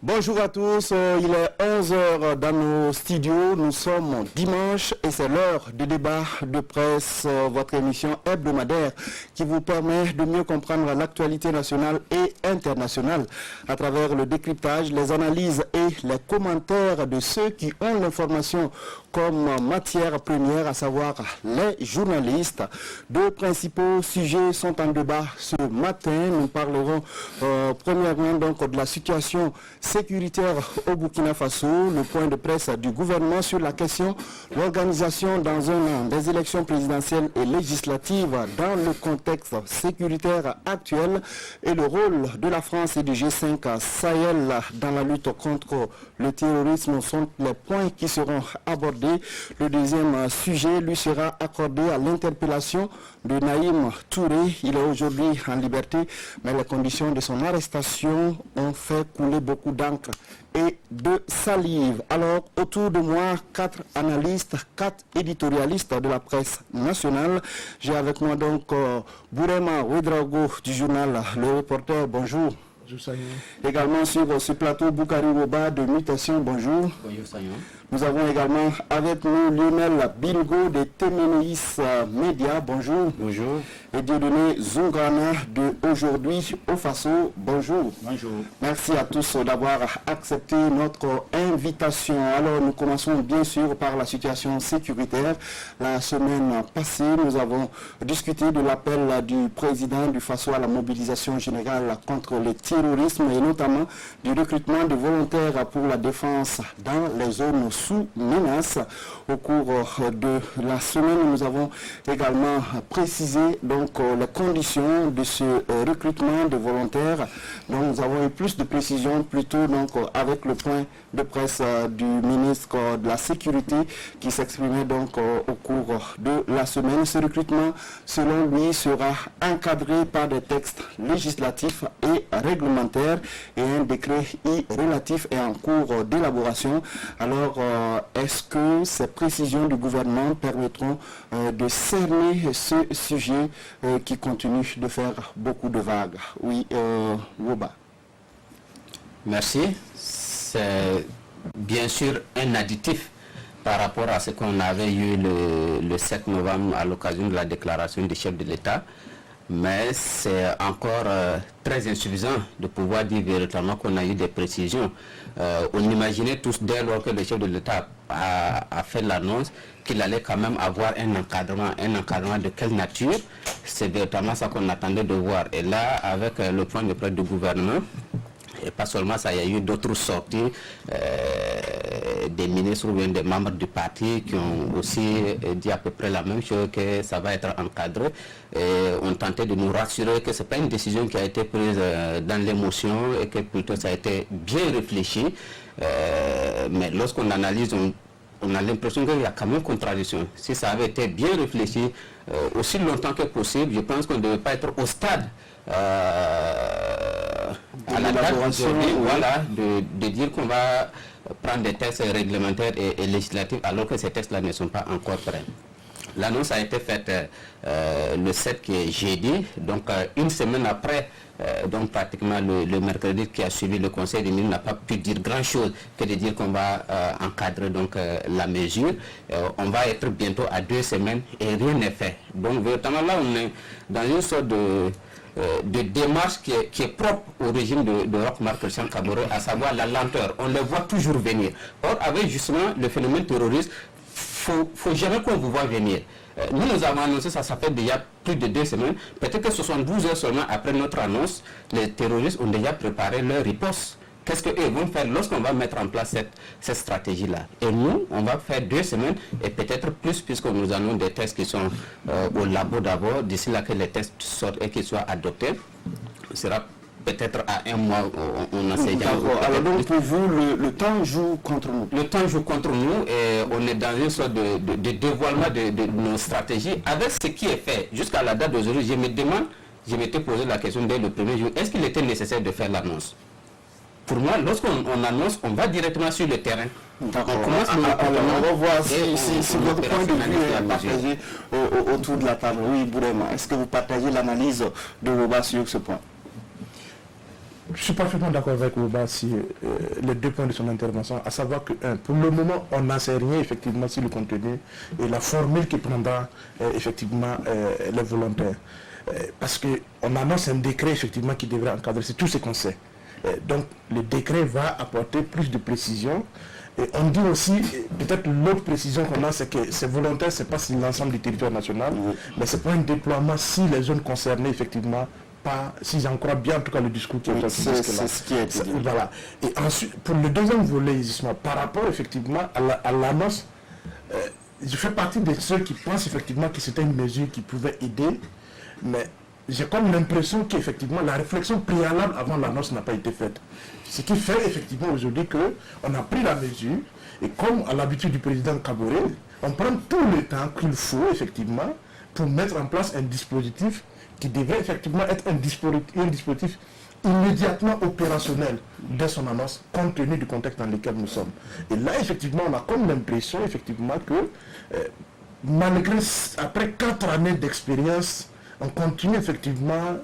Bonjour à tous, il est 11 h dans nos studios, nous sommes dimanche et c'est l'heure du débat de presse, votre émission hebdomadaire qui vous permet de mieux comprendre l'actualité nationale et internationale à travers le décryptage, les analyses et les commentaires de ceux qui ont l'information comme matière première, à savoir les journalistes. Deux principaux sujets sont en débat ce matin. Nous parlerons premièrement donc de la situation sécuritaire au Burkina Faso, le point de presse du gouvernement sur la question de l'organisation dans un an des élections présidentielles et législatives dans le contexte sécuritaire actuel et le rôle de la France et du G5 Sahel dans la lutte contre le terrorisme sont les points qui seront abordés. Le deuxième sujet lui sera accordé à l'interpellation de Naïm Touré. Il est aujourd'hui en liberté, mais les conditions de son arrestation ont fait couler beaucoup d'encre et de salive. Alors, autour de moi, 4 analystes, 4 éditorialistes de la presse nationale. J'ai avec moi donc Bourema Ouedraogo du journal Le Reporter. Bonjour. Bonjour Sayon. Également sur ce plateau, Boukari Roba de Mutation. Bonjour. Bonjour Sayon. Nous avons également avec nous Lionel Bingo de Téménéis Média. Bonjour. Bonjour. Et Dieudonné Zungana de Aujourd'hui au Faso. Bonjour. Bonjour. Merci à tous d'avoir accepté notre invitation. Alors nous commençons bien sûr par la situation sécuritaire. La semaine passée, nous avons discuté de l'appel du président du Faso à la mobilisation générale contre le terrorisme et notamment du recrutement de volontaires pour la défense dans les zones sous menace. Au cours de la semaine, nous avons également précisé donc les conditions de ce recrutement de volontaires. Donc nous avons eu plus de précisions plutôt donc avec le point de presse du ministre de la Sécurité qui s'exprimait donc au cours de la semaine. Ce recrutement, selon lui, sera encadré par des textes législatifs et réglementaires et un décret relatif est en cours d'élaboration. Alors, est-ce que ces précisions du gouvernement permettront de cerner ce sujet qui continue de faire beaucoup de vagues? Oui, Woba. Merci. C'est bien sûr un additif par rapport à ce qu'on avait eu le 7 novembre à l'occasion de la déclaration du chef de l'État. Mais c'est encore très insuffisant de pouvoir dire véritablement qu'on a eu des précisions. On imaginait tous dès lors que le chef de l'État a fait l'annonce qu'il allait quand même avoir un encadrement de quelle nature? C'est véritablement ça qu'on attendait de voir. Et là, avec le point de presse du gouvernement, et pas seulement ça, il y a eu d'autres sorties des ministres ou bien des membres du parti qui ont aussi dit à peu près la même chose, que ça va être encadré. Et on tentait de nous rassurer que ce n'est pas une décision qui a été prise dans l'émotion et que plutôt ça a été bien réfléchi. Mais lorsqu'on analyse, on a l'impression qu'il y a quand même contradiction. Si ça avait été bien réfléchi aussi longtemps que possible, je pense qu'on ne devait pas être au stade à la date d'aujourd'hui, voilà, de dire qu'on va prendre des textes réglementaires et législatifs alors que ces textes-là ne sont pas encore prêts. L'annonce a été faite le 7 qui est jeudi, donc une semaine après, donc pratiquement le mercredi qui a suivi, le Conseil des ministres n'a pas pu dire grand-chose que de dire qu'on va encadrer donc la mesure. On va être bientôt à 2 semaines et rien n'est fait. Donc véritablement là on est dans une sorte de démarche qui est propre au régime de Roch-Marc Christian Kaboré, à savoir la lenteur. On les voit toujours venir. Or, avec justement le phénomène terroriste, faut jamais qu'on vous voit venir. Nous avons annoncé ça fait déjà plus de 2 semaines. Peut-être que 72 heures seulement après notre annonce, les terroristes ont déjà préparé leur riposte. Qu'est-ce qu'eux vont faire lorsqu'on va mettre en place cette stratégie-là? Et nous, on va faire 2 semaines et peut-être plus, puisque nous avons des tests qui sont au labo d'abord. D'ici là que les tests sortent et qu'ils soient adoptés, ce sera peut-être à 1 mois, on en sait déjà. Alors donc pour vous, le temps joue contre nous? Le temps joue contre nous et on est dans une sorte de dévoilement de nos stratégies. Avec ce qui est fait jusqu'à la date d'aujourd'hui, je m'étais posé la question dès le premier jour, est-ce qu'il était nécessaire de faire l'annonce? Pour moi, lorsqu'on annonce, on va directement sur le terrain. D'accord. On va voir si votre point de vue est partagé autour de la table. Oui, Bourema, est-ce que vous partagez l'analyse de Roba sur ce point? Je suis parfaitement d'accord avec Ouba sur les 2 points de son intervention, à savoir que, pour le moment, on n'en sait rien effectivement sur le contenu et la formule qui prendra effectivement les volontaires. Parce qu'on annonce un décret effectivement qui devrait encadrer, c'est tout ce qu'on sait. Donc le décret va apporter plus de précision. Et on dit aussi, peut-être l'autre précision qu'on a, c'est que ces volontaires, ce n'est pas sur l'ensemble du territoire national, mais c'est pour un déploiement si les zones concernées effectivement, si j'en crois bien en tout cas le discours qui est fait. C'est ce qui est dit. Voilà. Et ensuite, pour le deuxième volet, par rapport effectivement à l'annonce, je fais partie de ceux qui pensent effectivement que c'était une mesure qui pouvait aider, mais j'ai comme l'impression qu'effectivement la réflexion préalable avant l'annonce n'a pas été faite. Ce qui fait effectivement aujourd'hui qu'on a pris la mesure, et comme à l'habitude du président Kaboré, on prend tout le temps qu'il faut effectivement pour mettre en place un dispositif qui devrait effectivement être un dispositif immédiatement opérationnel dès son annonce, compte tenu du contexte dans lequel nous sommes. Et là, effectivement, on a comme l'impression, effectivement, que malgré, après 4 années d'expérience, on continue effectivement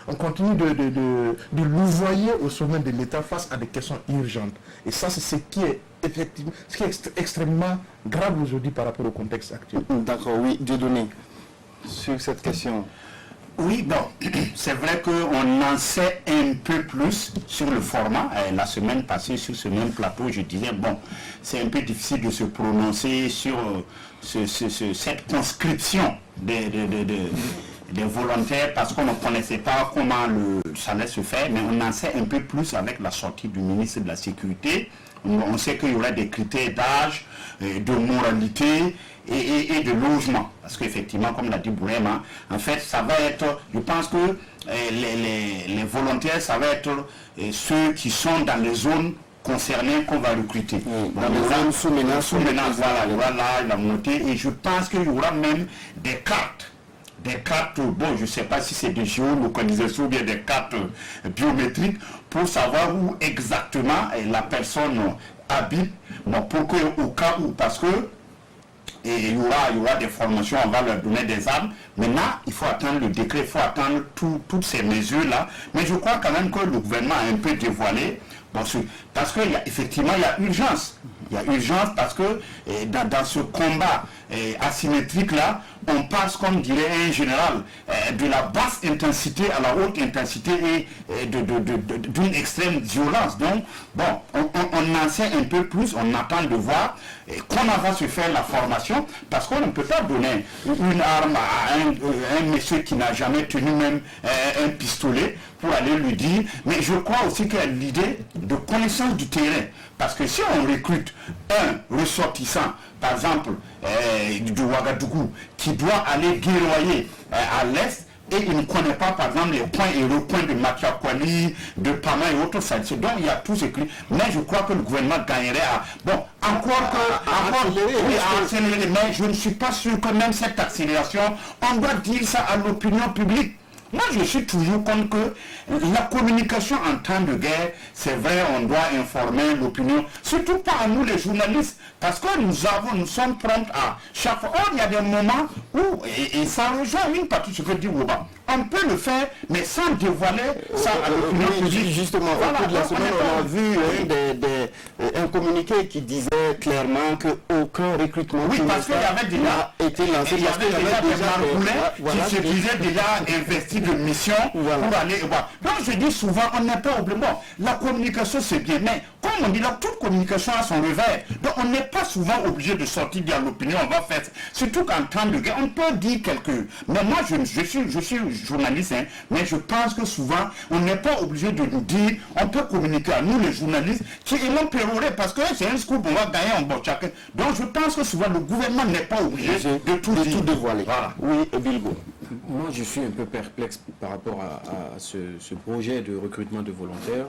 on continue de louvoyer au sommet de l'État face à des questions urgentes. Et ça, c'est ce qui est effectivement, extrêmement grave aujourd'hui par rapport au contexte actuel. D'accord, oui, Dieudonné, sur cette question. Oui, bon, c'est vrai qu'on en sait un peu plus sur le format. La semaine passée, sur ce même plateau, je disais, bon, c'est un peu difficile de se prononcer sur cette conscription des volontaires parce qu'on ne connaissait pas comment ça allait se faire, mais on en sait un peu plus avec la sortie du ministre de la Sécurité. On sait qu'il y aura des critères d'âge, de moralité et de logement. Parce qu'effectivement, comme l'a dit Bourema, en fait, ça va être, je pense que les volontaires, ça va être ceux qui sont dans les zones concernées qu'on va recruter. Dans les zones sous menace, voilà, il y aura l'âge, la moralité, et je pense qu'il y aura même des cartes, bon, je ne sais pas si c'est des géolocalisations ou bien des cartes biométriques pour savoir où exactement la personne habite, bon, pour que, au cas où, parce que il y aura des formations, on va leur donner des armes. Maintenant, il faut attendre le décret, il faut attendre toutes ces mesures-là. Mais je crois quand même que le gouvernement a un peu dévoilé, parce qu'effectivement, il y a urgence. Il y a urgence parce que dans ce combat asymétrique-là, on passe, comme dirait un général, de la basse intensité à la haute intensité et d'une extrême violence. Donc, bon, on en sait un peu plus, on attend de voir comment va se faire la formation, parce qu'on ne peut pas donner une arme à un monsieur qui n'a jamais tenu même un pistolet pour aller lui dire, mais je crois aussi qu'il y a l'idée de connaissance du terrain, parce que si on recrute un ressortissant, par exemple, du Ouagadougou, qui doit aller guerroyer à l'est, et il ne connaît pas, par exemple, les points et recoins de Machiakwali, de Pama et autres, donc il y a tout écrit. Mais je crois que le gouvernement gagnerait à... Bon, accélérer, mais je ne suis pas sûr que même cette accélération, on doit dire ça à l'opinion publique. Moi, je suis toujours contre que la communication en temps de guerre, c'est vrai, on doit informer l'opinion, surtout pas à nous les journalistes, parce que nous sommes prompts à chaque fois. Or, il y a des moments où, et ça rejoint une partie de ce que dit Ouba, on peut le faire, mais sans dévoiler ça à l'opinion publique. Justement, au cours de la semaine, on a vu un communiqué qui disait clairement qu'aucun recrutement parce qu'il y avait déjà été lancé. Il y avait déjà des margoulets qui se disaient déjà investis de mission pour aller voir. Donc je dis souvent, on n'est pas obligé. Bon, la communication c'est bien, mais comme on dit là, toute communication a son revers. Donc on n'est pas souvent obligé de sortir de l'opinion, on va faire. Surtout qu'en temps de guerre, on peut dire mais moi je suis journaliste, hein, mais je pense que souvent, on n'est pas obligé de nous dire, on peut communiquer à nous les journalistes qui aimons pérorer parce que c'est un scoop, on va gagner en bon chacun. Donc je pense que souvent le gouvernement n'est pas obligé de tout dévoiler. Voilà. Oui, Bilgo. Moi, je suis un peu perplexe par rapport à ce projet de recrutement de volontaires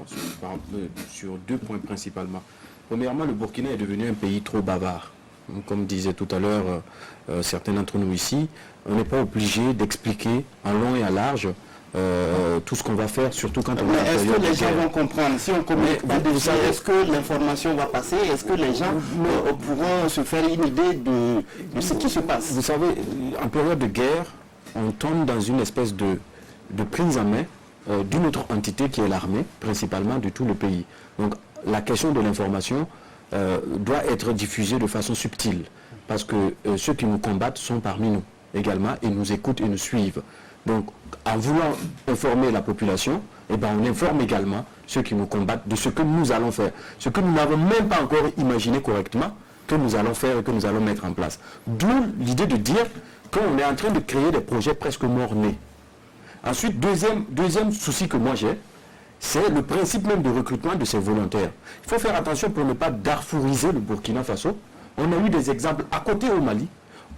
sur 2 points principalement. Premièrement, le Burkina est devenu un pays trop bavard. Comme disaient tout à l'heure certains d'entre nous ici, on n'est pas obligé d'expliquer en long et en large tout ce qu'on va faire, surtout quand on mais est en est-ce période que les de gens guerre. vont comprendre? Si on communique pas dessus, est-ce que l'information va passer? Est-ce que les gens pourront se faire une idée de ce qui se passe? Vous savez, en période de guerre, on tombe dans une espèce de prise en main d'une autre entité qui est l'armée, principalement de tout le pays. Donc la question de l'information doit être diffusée de façon subtile, parce que ceux qui nous combattent sont parmi nous également et nous écoutent et nous suivent. Donc en voulant informer la population, eh ben, on informe également ceux qui nous combattent de ce que nous allons faire, ce que nous n'avons même pas encore imaginé correctement, que nous allons faire et que nous allons mettre en place. D'où l'idée de dire qu'on est en train de créer des projets presque morts-nés. Ensuite, deuxième souci que moi j'ai, c'est le principe même de recrutement de ces volontaires. Il faut faire attention pour ne pas darfouriser le Burkina Faso. On a eu des exemples à côté au Mali,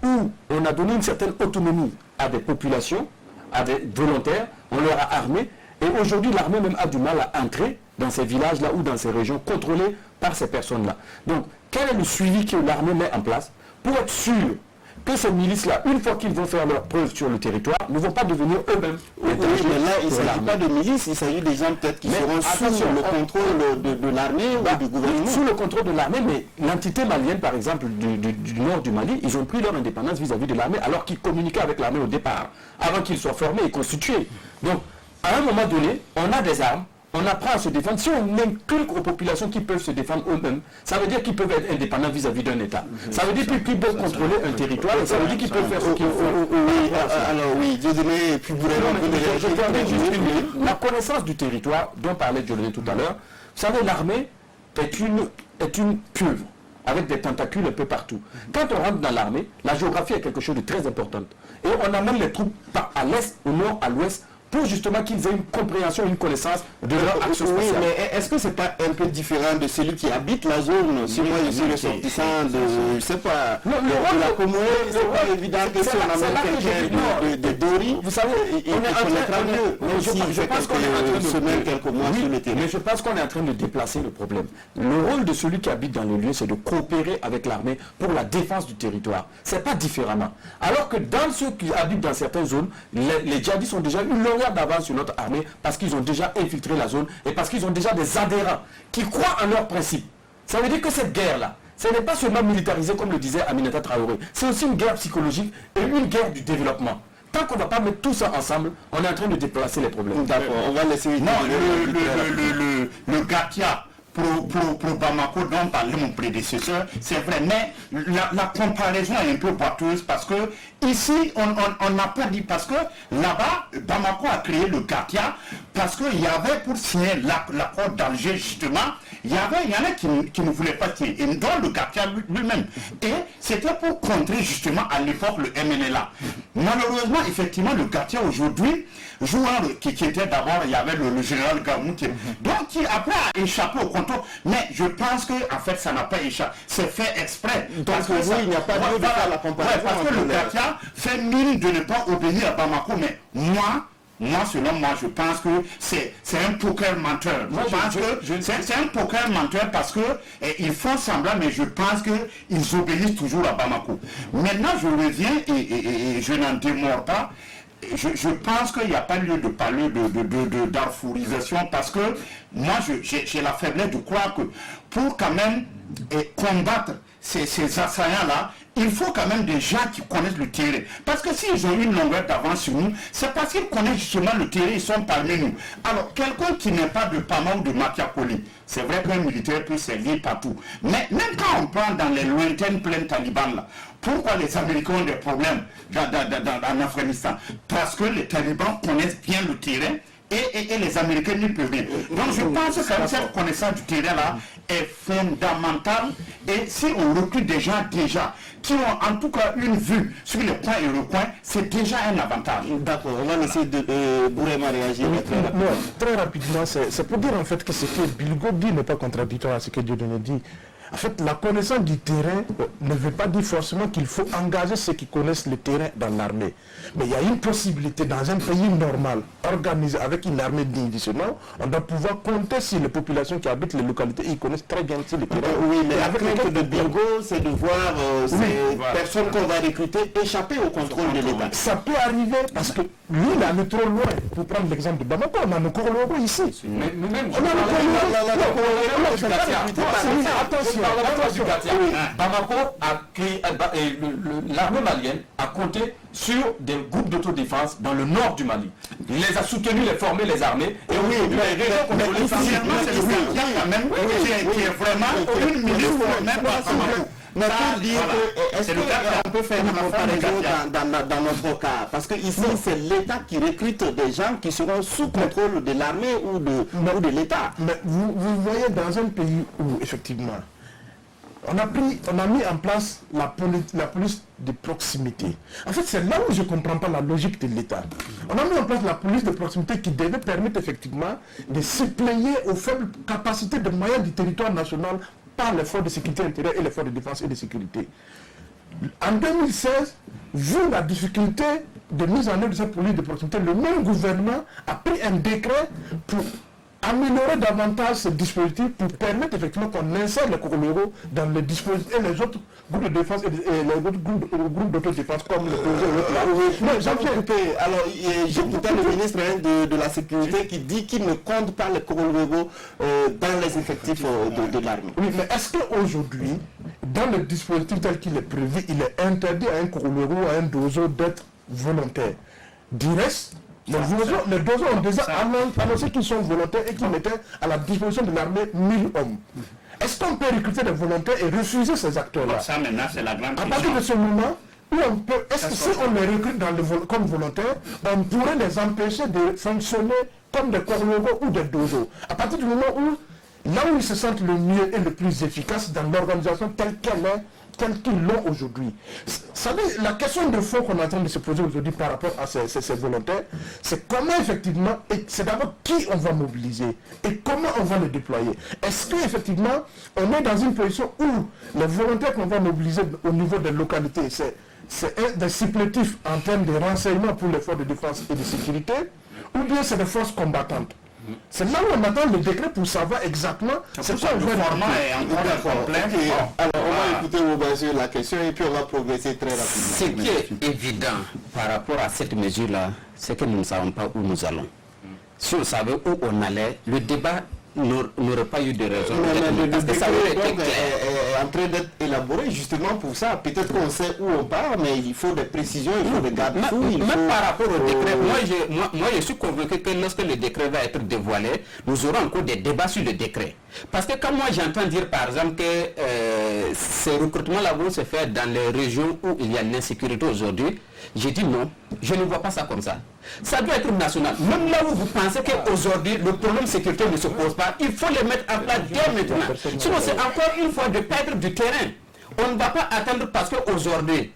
où on a donné une certaine autonomie à des populations, à des volontaires, on leur a armé, et aujourd'hui l'armée même a du mal à entrer dans ces villages-là ou dans ces régions contrôlées par ces personnes-là. Donc, quel est le suivi que l'armée met en place pour être sûr que ces milices-là, une fois qu'ils vont faire leurs preuves sur le territoire, ne vont pas devenir eux-mêmes. Oui, mais là, il ne s'agit pas de milices, il s'agit des gens peut-être qui seront sous le contrôle de l'armée ou du gouvernement. Sous le contrôle de l'armée, mais l'entité malienne, par exemple, du nord du Mali, ils ont pris leur indépendance vis-à-vis de l'armée, alors qu'ils communiquaient avec l'armée au départ, avant qu'ils soient formés et constitués. Donc, à un moment donné, on a des armes, on apprend à se défendre. Si on inculque aux populations qui peuvent se défendre eux-mêmes, ça veut dire qu'ils peuvent être indépendants vis-à-vis d'un État. Ça veut dire qu'ils peuvent contrôler un territoire et ça veut dire qu'ils peuvent faire ce qu'ils font. Alors oui, Dieudonné, puis vous la connaissance du territoire dont parlait Dieudonné tout à l'heure, vous savez, l'armée est une pieuvre avec des tentacules un peu partout. Quand on rentre dans l'armée, la géographie est quelque chose de très important. Et on amène les troupes à l'est, au nord, à l'ouest, pour justement qu'ils aient une compréhension, une connaissance de leur action spéciale. Oui, mais est-ce que c'est pas un peu différent de celui qui habite la zone? Si moi je suis ressortissant de, je sais pas, de la Comore, c'est pas évident que si on amène quelqu'un de Dori, vous savez, il connaîtra mieux, même s'il fait quelques semaines, quelques mois sur le terrain. Mais je pense qu'on est en train de déplacer le problème. Le rôle de celui qui habite dans le lieu, c'est de coopérer avec l'armée pour la défense du territoire. C'est pas différemment. Alors que dans ceux qui habitent dans certaines zones, les djihadistes ont déjà une longueur d'avance sur notre armée parce qu'ils ont déjà infiltré la zone et parce qu'ils ont déjà des adhérents qui croient en leurs principes. Ça veut dire que cette guerre-là, ce n'est pas seulement militarisé comme le disait Aminata Traoré, c'est aussi une guerre psychologique et une guerre du développement. Tant qu'on ne va pas mettre tout ça ensemble, on est en train de déplacer les problèmes. D'accord, on va laisser... Non, le Gatia pour Bamako dont parlait mon prédécesseur, c'est vrai, mais la comparaison est un peu boiteuse parce que ici, on n'a pas dit, parce que là-bas, Bamako a créé le Gatia parce qu'il y avait pour signer l'accord d'Alger justement, il y en a qui ne voulaient pas signer, et dont le Gatia lui-même. Et c'était pour contrer justement à l'époque le MNLA. Malheureusement, effectivement, le Gatia aujourd'hui joue qui était d'abord, il y avait le général Gamou donc qui après a échappé au contrôle. Mais je pense que en fait ça n'a pas échappé, c'est fait exprès. Parce que oui, il n'y a pas lieu de faire la comparaison. Parce que le Gatia fait mine de ne pas obéir à Bamako, mais moi, selon moi, je pense que c'est un poker menteur. C'est un poker menteur parce que ils font semblant, mais je pense qu'ils obéissent toujours à Bamako. Maintenant, je reviens et je n'en démords pas. Je pense qu'il n'y a pas lieu de parler de darfourisation parce que moi, j'ai la faiblesse de croire que pour quand même combattre ces assaillants-là, il faut quand même des gens qui connaissent le terrain. Parce que s'ils ont une longueur d'avance sur nous, c'est parce qu'ils connaissent justement le terrain, ils sont parmi nous. Alors, quelqu'un qui n'est pas de Pama ou de Machiavelli, c'est vrai qu'un militaire peut servir partout. Mais même quand on prend dans les lointaines plaines talibans, là, pourquoi les Américains ont des problèmes en Afghanistan? Parce que les talibans connaissent bien le terrain et les Américains n'y peuvent rien. Donc je pense que cette connaissance du terrain-là est fondamentale. Et si on recrute des gens déjà qui ont en tout cas une vue sur les points et recoins, c'est déjà un avantage. D'accord, on va laisser Bourema réagir. Très rapidement, c'est pour dire en fait que ce que Bilgo dit n'est pas contradictoire à ce que Dieudonné dit. En fait, la connaissance du terrain ne veut pas dire forcément qu'il faut engager ceux qui connaissent le terrain dans l'armée. Mais il y a une possibilité dans un pays normal, organisé avec une armée digne de ce nom, on doit pouvoir compter sur les populations qui habitent les localités et ils connaissent très bien le terrain. Oui, mais la crainte de Bilgo, c'est de voir ces personnes qu'on va recruter échapper au contrôle de l'État. Ça peut arriver parce que lui, il est trop loin. Pour prendre l'exemple de Bamako, on a nos Korologo ici. Mais nous-mêmes, on a nos Korologo. Attention. Bamako a créé, l'armée malienne a compté sur des groupes d'autodéfense dans le nord du Mali. Il les a soutenus, les formés, les armées. Et oui, c'est le Gambia quand même qui est vraiment une ministre même pas Bamako. Mais pour dire que, est-ce qu'on peut faire une comparaison dans notre cas? Parce que ici, c'est l'État qui recrute des gens qui seront sous contrôle de l'armée ou de l'État. Mais vous voyez, dans un pays où, effectivement, on a mis en place la police de proximité. En fait, c'est là où je ne comprends pas la logique de l'État. On a mis en place la police de proximité qui devait permettre effectivement de suppléer aux faibles capacités de moyens du territoire national par les forces de sécurité intérieure et les forces de défense et de sécurité. En 2016, vu la difficulté de mise en œuvre de cette police de proximité, le même gouvernement a pris un décret pour améliorer davantage ce dispositif pour permettre effectivement qu'on insère les coroléraux dans le dispositif et les autres groupes de défense et les autres groupes d'autodéfense comme le projet. Alors, j'écoutais le ministre de la Sécurité qui dit qu'il ne compte pas les coroléraux dans les effectifs de l'armée. Oui, mais est-ce qu'aujourd'hui, dans le dispositif tel qu'il est prévu, il est interdit à un coroléraux ou à un dozo d'être volontaire? Du reste, les dozos ont déjà annoncé qu'ils sont volontaires et qu'ils mettaient à la disposition de l'armée 1000 hommes. Est-ce qu'on peut recruter des volontaires et refuser ces acteurs-là? Ça maintenant c'est la grande question. À partir de ce moment, où on peut, est-ce que si on les recrute comme volontaires, on pourrait les empêcher de fonctionner comme des corlogos ou des dozos? À partir du moment où, là où ils se sentent le mieux et le plus efficace dans l'organisation telle qu'elle est, tels qu'ils l'ont aujourd'hui. La question de fond qu'on est en train de se poser aujourd'hui par rapport à ces volontaires, c'est comment effectivement, et c'est d'abord qui on va mobiliser et comment on va le déployer. Est-ce qu'effectivement, on est dans une position où les volontaires qu'on va mobiliser au niveau des localités, c'est des supplétifs en termes de renseignement pour les forces de défense et de sécurité, ou bien c'est des forces combattantes? C'est là où on attend le décret pour savoir exactement c'est quoi le format est encore complet. Alors on va écouter Moubassir la question et puis on va progresser très rapidement. Ce qui est évident par rapport à cette mesure-là, c'est que nous ne savons pas où nous allons. Si on savait où on allait, le débat n'aurait pas eu de raison. Mais le décret est en train d'être élaboré justement pour ça. Peut-être qu'on sait où on part, mais il faut des précisions, il faut des garde-fous. Même par rapport au décret, moi je suis convaincu que lorsque le décret va être dévoilé, nous aurons encore des débats sur le décret. Parce que quand moi j'entends dire par exemple que ces recrutements-là vont se faire dans les régions où il y a l'insécurité aujourd'hui, j'ai dit non, je ne vois pas ça comme ça. Ça doit être national. Même là où vous pensez qu'aujourd'hui le problème sécurité ne se pose pas, il faut les mettre en place dès maintenant. Sinon c'est encore une fois de perdre du terrain. On ne va pas attendre parce qu'aujourd'hui,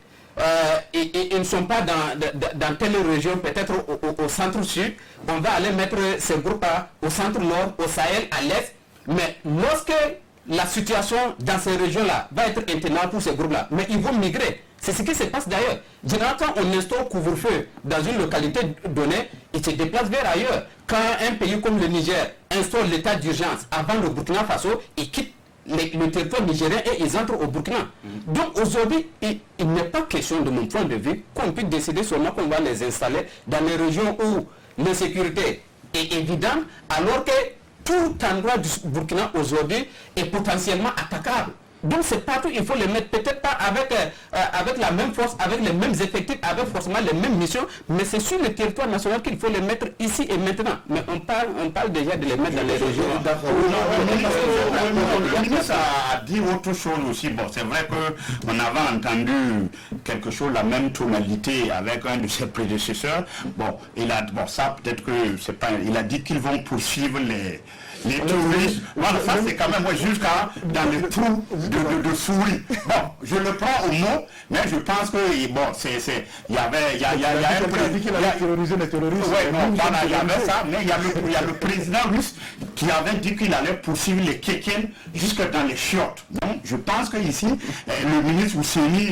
ils ne sont pas dans telle région, peut-être au centre-sud, on va aller mettre ces groupes-là au centre-nord, au Sahel, à l'est. Mais lorsque la situation dans ces régions-là va être intenable pour ces groupes-là, mais ils vont migrer. C'est ce qui se passe d'ailleurs. Généralement, quand on instaure couvre-feu dans une localité donnée, ils se déplacent vers ailleurs. Quand un pays comme le Niger instaure l'état d'urgence avant le Burkina Faso, ils quittent le territoire nigérien et ils entrent au Burkina. Donc aujourd'hui, il n'est pas question de mon point de vue qu'on puisse décider seulement qu'on va les installer dans les régions où l'insécurité est évidente, alors que tout endroit du Burkina aujourd'hui est potentiellement attaquable. Donc c'est partout, il faut les mettre, peut-être pas avec la même force, avec les mêmes effectifs, avec forcément les mêmes missions, mais c'est sur le territoire national qu'il faut les mettre ici et maintenant. Mais on parle déjà de les mettre dans les régions. Le ministre a dit autre chose aussi. Bon, c'est vrai qu'on avait entendu quelque chose, la même tonalité avec un de ses prédécesseurs. Bon, ça peut-être que c'est pas. Il a dit qu'ils vont poursuivre les touristes. Voilà, ça c'est quand même jusqu'à dans le trou de souris. Bon, je le prends au mot, mais je pense que bon, il y avait un président qui a terrorisé les terroristes. Oui, non, voilà, il y avait ça, mais il y a le président russe qui avait dit qu'il allait poursuivre les Tchétchènes jusque dans les chiottes. Donc, je pense que ici, le ministre Ousseni,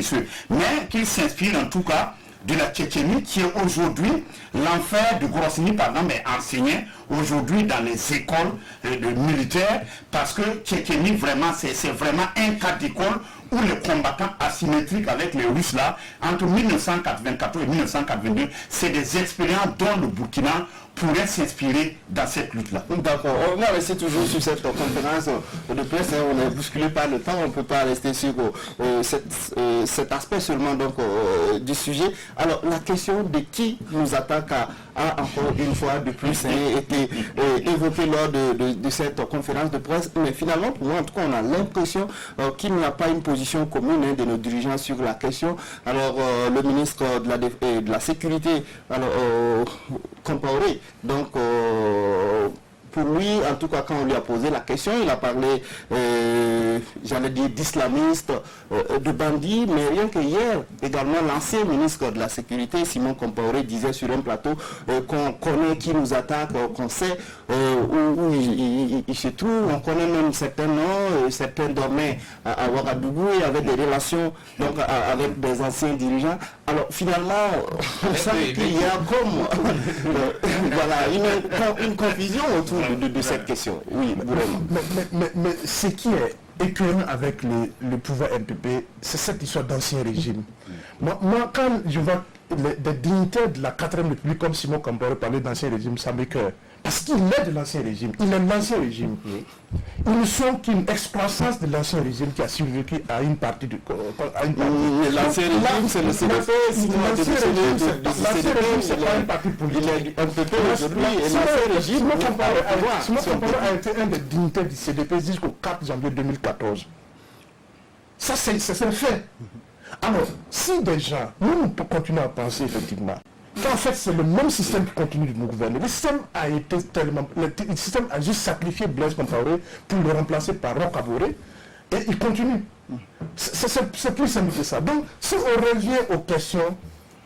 mais qu'il s'inspire en tout cas de la Tchétchénie qui est aujourd'hui l'enfer de Grozny, par exemple, est enseigné aujourd'hui dans les écoles de militaires, parce que Tchétchénie vraiment c'est vraiment un cas d'école où les combattants asymétriques avec les Russes là, entre 1994 et 1982, c'est des expériences dont le Burkina pourrait s'inspirer dans cette lutte-là. D'accord. On va rester toujours sur cette conférence de presse. On n'est bousculé par le temps. On ne peut pas rester sur cet aspect seulement donc, du sujet. Alors, la question de qui nous attaque a encore une fois de plus été évoquée lors de cette conférence de presse. Mais finalement, pour moi, en tout cas, on a l'impression qu'il n'y a pas une position commune de nos dirigeants sur la question. Alors, le ministre de la Sécurité, Compaoré, donc, pour lui, en tout cas, quand on lui a posé la question, il a parlé, j'allais dire, d'islamistes, de bandits, mais rien que hier, également, l'ancien ministre de la Sécurité, Simon Compaoré, disait sur un plateau qu'on connaît qui nous attaque, qu'on sait où il se trouve, on connaît même certains noms, certains dormaient à Ouagadougou et avaient des relations donc, avec des anciens dirigeants. Alors, finalement, on sent qu'il y a comme voilà, une confusion autour de cette question. Oui, mais ce qui est écœurant avec le pouvoir MPP, c'est cette histoire d'ancien régime. Moi, quand je vois des dignitaires de la 4e République comme Simon Compaoré parler d'ancien régime, ça m'écoeure. Parce qu'il est de l'ancien régime, il est de l'ancien régime. Ils ne sont qu'une excroissance de l'ancien régime qui a survécu à une partie de... L'ancien régime, c'est le CDP, l'ancien régime, c'est pas une partie politique. Il est un peu aujourd'hui, et l'ancien régime, Simon Compaoré a été un des dignitaires du CDP jusqu'au 4 janvier 2014. Ça, c'est un fait. Alors, si des gens, nous continuons à penser effectivement, qu'en fait c'est le même système qui continue de nous gouverner. Le système a été tellement... Le système a juste sacrifié Blaise Compaoré pour le remplacer par Roch Kaboré et il continue. C'est plus simple que ça. Donc, si on revient aux questions,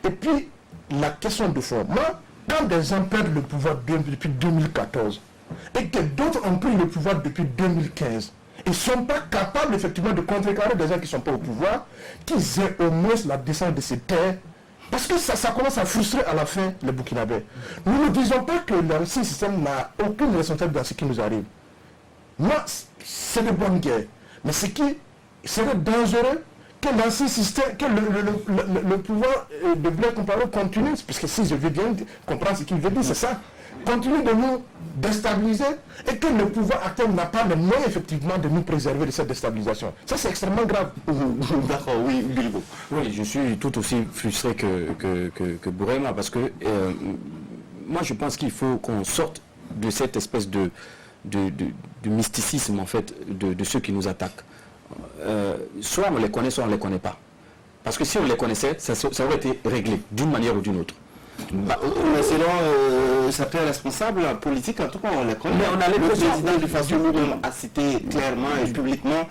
et puis la question de fond, moi, quand des gens perdent le pouvoir depuis 2014 et que d'autres ont pris le pouvoir depuis 2015, ils ne sont pas capables effectivement de contrecarrer des gens qui ne sont pas au pouvoir, qu'ils aient au moins la descente de ces terres. Parce que ça commence à frustrer à la fin les Burkinabés. Nous ne disons pas que l'ancien système n'a aucune responsabilité dans ce qui nous arrive. Moi, c'est de bonne guerre. Mais ce qui serait dangereux, que l'ancien système, que le pouvoir de Blaise Compaoré continue, parce que si je veux bien comprendre ce qu'il veut dire, c'est ça, continue de nous déstabiliser et que le pouvoir actuel n'a pas le moyen effectivement de nous préserver de cette déstabilisation. Ça c'est extrêmement grave. D'accord, oui, Bilbo. Oui, je suis tout aussi frustré que Bourema parce que moi je pense qu'il faut qu'on sorte de cette espèce de mysticisme en fait de ceux qui nous attaquent. Soit on les connaît, soit on ne les connaît pas. Parce que si on les connaissait, ça aurait été réglé d'une manière ou d'une autre. Mais selon certains responsables politiques, en tout cas, on les connaît. Mais on a le président de façon nous-mêmes a cité clairement et publiquement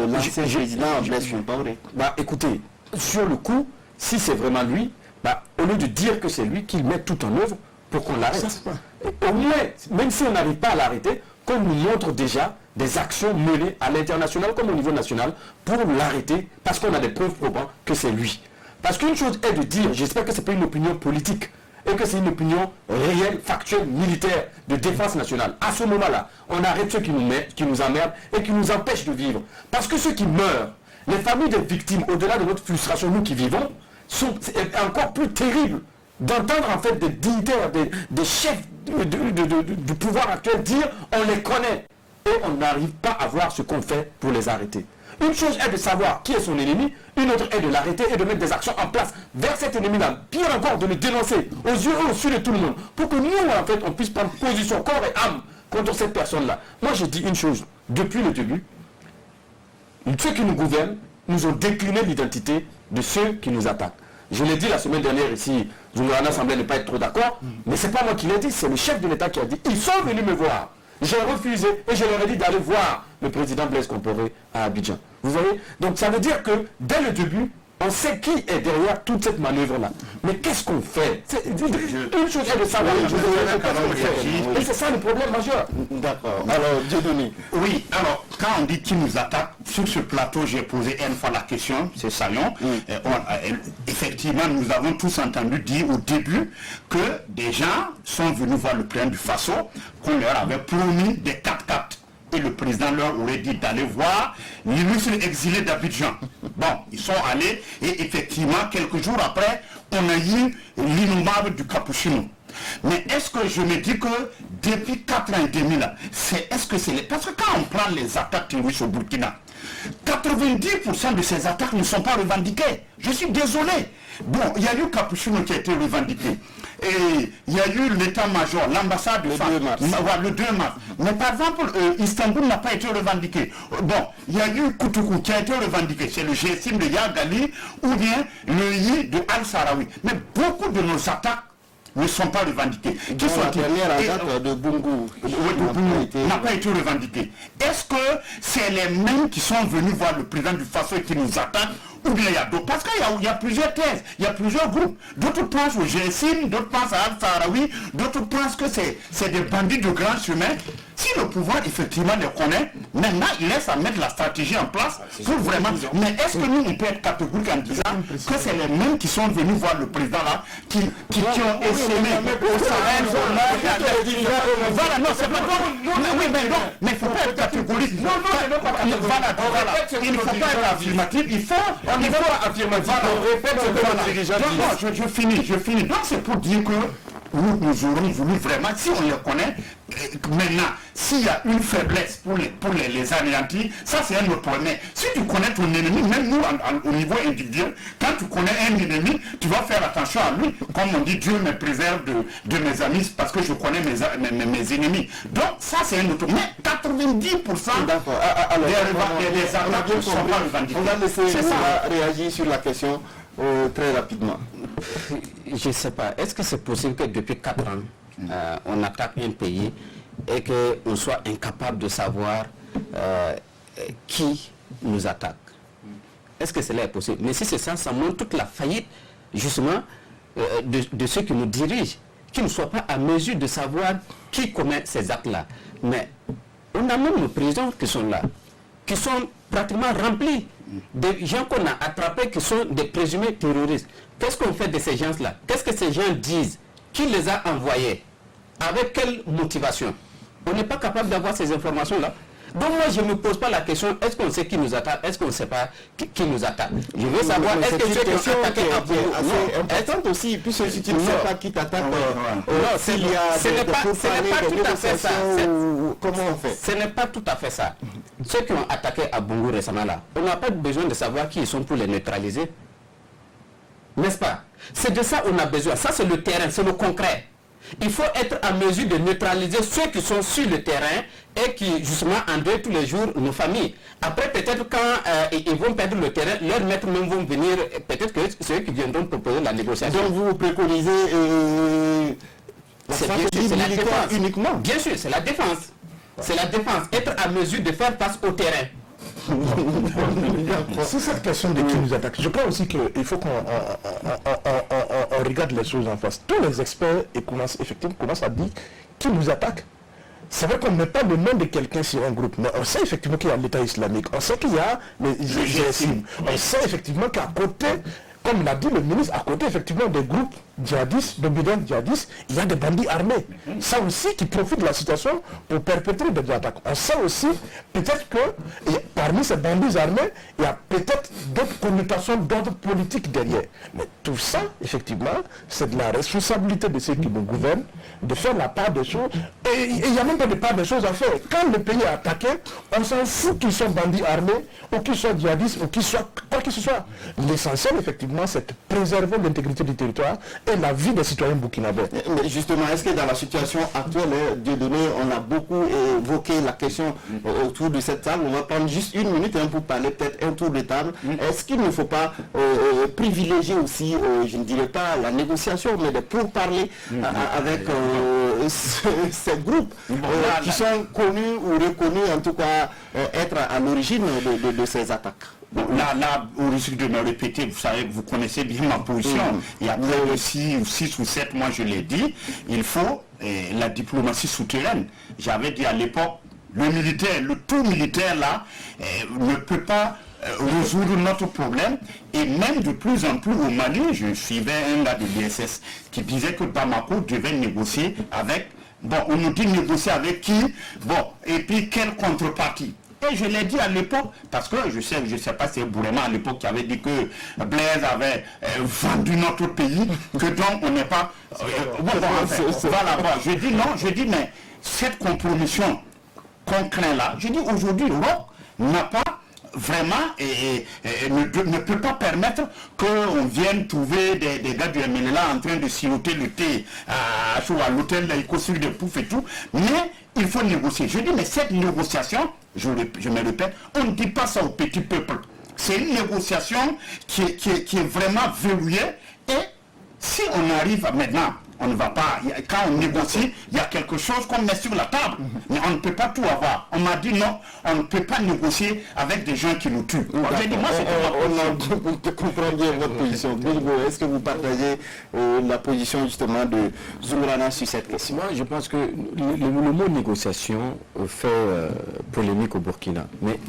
l'ancien président Blaise Compaoré. Écoutez, sur le coup, si c'est vraiment lui, au lieu de dire que c'est lui, qu'il met tout en œuvre pour qu'on l'arrête. Au moins, même si on n'arrive pas à l'arrêter, qu'on nous montre déjà des actions menées à l'international comme au niveau national pour l'arrêter, parce qu'on a des preuves probant que c'est lui. Parce qu'une chose est de dire, j'espère que ce n'est pas une opinion politique, et que c'est une opinion réelle, factuelle, militaire, de défense nationale. À ce moment-là, on arrête ceux qui nous emmerdent et qui nous empêchent de vivre. Parce que ceux qui meurent, les familles des victimes, au-delà de notre frustration, nous qui vivons, c'est encore plus terrible d'entendre en fait des dignitaires, des chefs du pouvoir actuel dire on les connaît. Et on n'arrive pas à voir ce qu'on fait pour les arrêter. Une chose est de savoir qui est son ennemi, une autre est de l'arrêter et de mettre des actions en place vers cet ennemi-là. Pire encore, de le dénoncer aux yeux et aux yeux de tout le monde. Pour que nous, en fait, on puisse prendre position corps et âme contre cette personne-là. Moi, je dis une chose. Depuis le début, ceux qui nous gouvernent nous ont décliné l'identité de ceux qui nous attaquent. Je l'ai dit la semaine dernière ici, Zoumana semblait ne pas être trop d'accord, mais ce n'est pas moi qui l'ai dit, c'est le chef de l'État qui a dit. Ils sont venus me voir. J'ai refusé et je leur ai dit d'aller voir le président Blaise Compaoré à Abidjan. Vous voyez? Donc ça veut dire que dès le début, on sait qui est derrière toute cette manœuvre-là. Mais qu'est-ce qu'on fait? Une chose est de savoir. Et c'est ça le problème majeur. D'accord. Alors, Dieudonné. Oui, alors, quand on dit qui nous attaque, sur ce plateau, j'ai posé une fois la question, c'est Salon. Effectivement, nous avons tous entendu dire au début que des gens sont venus voir le président du Faso, qu'on leur avait promis des 4x4 et le président leur aurait dit d'aller voir l'illustre exilé d'Abidjan. Bon, ils sont allés et effectivement, quelques jours après, on a eu l'innommable du Capuchino. Mais est-ce que je me dis que depuis 4 ans et demi là, est-ce que c'est... Parce que quand on prend les attaques terroristes au Burkina, 90% de ces attaques ne sont pas revendiquées. Je suis désolé. Bon, il y a eu Capuchino qui a été revendiqué. Et il y a eu l'état-major, l'ambassade de France, le 2 mars. Mais par exemple, Istanbul n'a pas été revendiqué. Bon, il y a eu Koutoukou qui a été revendiqué. C'est le GSM de Yagali ou bien le I de Al-Sarawi. Mais beaucoup de nos attaques ne sont pas revendiquées. Qui sont la dernière attaque de Bungu n'a pas été revendiquée. Est-ce que c'est les mêmes qui sont venus voir le président du Faso et qui nous attaquent, ou bien il y a d'autres? Parce qu'il y a plusieurs thèses, il y a plusieurs groupes. D'autres pensent au GSIM, d'autres pensent à Al-Sarawi, d'autres pensent que c'est des bandits de grand chemin. Si le pouvoir effectivement les connaît, maintenant il laisse à mettre la stratégie en place pour vraiment... Mais est-ce que nous on peut être catégorique en disant que c'est les mêmes qui sont venus voir le président là, qui ont essaimé au Sahel, voilà, non, c'est pas bon. Mais il ne faut pas être catégorique. Non, voilà. Il ne faut pas être affirmatif, il faut affirmatif. Je finis. Donc c'est pour dire que nous aurons voulu vraiment, si on les connaît, maintenant, s'il y a une faiblesse pour les anéantir, ça c'est un autre problème. Mais si tu connais ton ennemi, même nous au niveau individuel, quand tu connais un ennemi, tu vas faire attention à lui. Comme on dit, Dieu me préserve de mes amis parce que je connais mes ennemis. Donc ça c'est un autre. Mais 90% des attaques ne sont pas revendiquées. On va laisser réagir sur la question très rapidement. Je ne sais pas. Est-ce que c'est possible que depuis 4 ans, on attaque un pays et qu'on soit incapable de savoir qui nous attaque? Est-ce que cela est possible? Mais si c'est ça, ça montre toute la faillite, justement, de ceux qui nous dirigent, qui ne soient pas à mesure de savoir qui commet ces actes-là. Mais on a même nos prisons qui sont là, qui sont pratiquement remplis des gens qu'on a attrapés qui sont des présumés terroristes. Qu'est-ce qu'on fait de ces gens-là? Qu'est-ce que ces gens disent? Qui les a envoyés? Avec quelle motivation? On n'est pas capable d'avoir ces informations-là. Donc moi, je ne me pose pas la question, est-ce qu'on sait qui nous attaque? Est-ce qu'on ne sait pas qui nous attaque? Je veux savoir, est-ce que ceux qui ont attaqué à Bourg... C'est important aussi, puisque si tu ne sais pas qui t'attaque, ce n'est pas tout à fait ça. Comment on fait? Ce n'est pas tout à fait ça. Ceux qui ont attaqué à Bungu récemment là, on n'a pas besoin de savoir qui ils sont pour les neutraliser. N'est-ce pas? C'est de ça qu'on a besoin. Ça c'est le terrain, c'est le concret. Il faut être en mesure de neutraliser ceux qui sont sur le terrain et qui justement endeuillent tous les jours nos familles. Après peut-être quand ils vont perdre le terrain, leurs maîtres même vont venir, peut-être que ceux qui viendront proposer la négociation. Donc vous préconisez la stratégie militaire uniquement? Bien sûr, c'est la défense. C'est la défense, être en mesure de faire face au terrain. C'est cette question de qui nous attaque. Je crois aussi qu'il faut qu'on regarde les choses en face. Tous les experts commencent à dire qui nous attaque. C'est vrai qu'on ne met pas le nom de quelqu'un sur un groupe, mais on sait effectivement qu'il y a l'État islamique, on sait qu'il y a les GSIM, on sait effectivement qu'à côté, comme l'a dit le ministre, à côté effectivement des groupes djihadistes, de bidons djihadistes, il y a des bandits armés. Ça aussi qui profite de la situation pour perpétrer des attaques. On sait aussi peut-être que parmi ces bandits armés, il y a peut-être d'autres connotations d'ordre politique derrière. Mais tout ça, effectivement, c'est de la responsabilité de ceux qui nous gouvernent de faire la part des choses. Et il n'y a même pas de part des choses à faire. Quand le pays est attaqué, on s'en fout qu'ils soient bandits armés, ou qu'ils soient djihadistes, ou qu'ils soient quoi que ce soit. L'essentiel, effectivement, c'est de préserver l'intégrité du territoire et la vie des citoyens burkinabés. Mais justement, est-ce que dans la situation actuelle, Dieudonné, on a beaucoup évoqué la question autour de cette table? On va prendre juste 1 minute pour parler peut-être un tour de table. Est-ce qu'il ne faut pas privilégier aussi, je ne dirais pas la négociation, mais de pourparler avec ces groupes qui sont connus ou reconnus, en tout cas, être à l'origine de ces attaques? Bon, là, au risque de me répéter, vous savez, vous connaissez bien ma position. Il y a près de 6 ou 7 mois, je l'ai dit, il faut la diplomatie souterraine. J'avais dit à l'époque, le militaire, le tout militaire là, ne peut pas résoudre notre problème. Et même de plus en plus au Mali, je suivais un gars de l'ISS qui disait que Bamako devait négocier avec Bon, on nous dit négocier avec qui? Bon, et puis quelle contrepartie? Et je l'ai dit à l'époque, parce que je sais pas, c'est Bourema à l'époque qui avait dit que Blaise avait vendu notre pays, que donc on n'est pas... voilà, bon, je dis non, mais cette compromission qu'on craint là, je dis aujourd'hui, l'Europe n'a pas vraiment ne peut pas permettre qu'on vienne trouver des gars du MNLA en train de siroter le thé à l'hôtel Ecosur de Pouf et tout, mais il faut négocier. Je dis, mais cette négociation, je me répète, on ne dit pas ça au petit peuple. C'est une négociation qui est vraiment verrouillée, et si on arrive maintenant, on ne va pas, quand on négocie, il y a quelque chose qu'on met sur la table, mais on ne peut pas tout avoir. On m'a dit non, on ne peut pas négocier avec des gens qui nous tuent. J'ai dit, moi, on comprend bien votre position. Est-ce que vous partagez la position justement de Zoumrana sur cette question? Moi, je pense que le mot négociation fait polémique au Burkina. Mais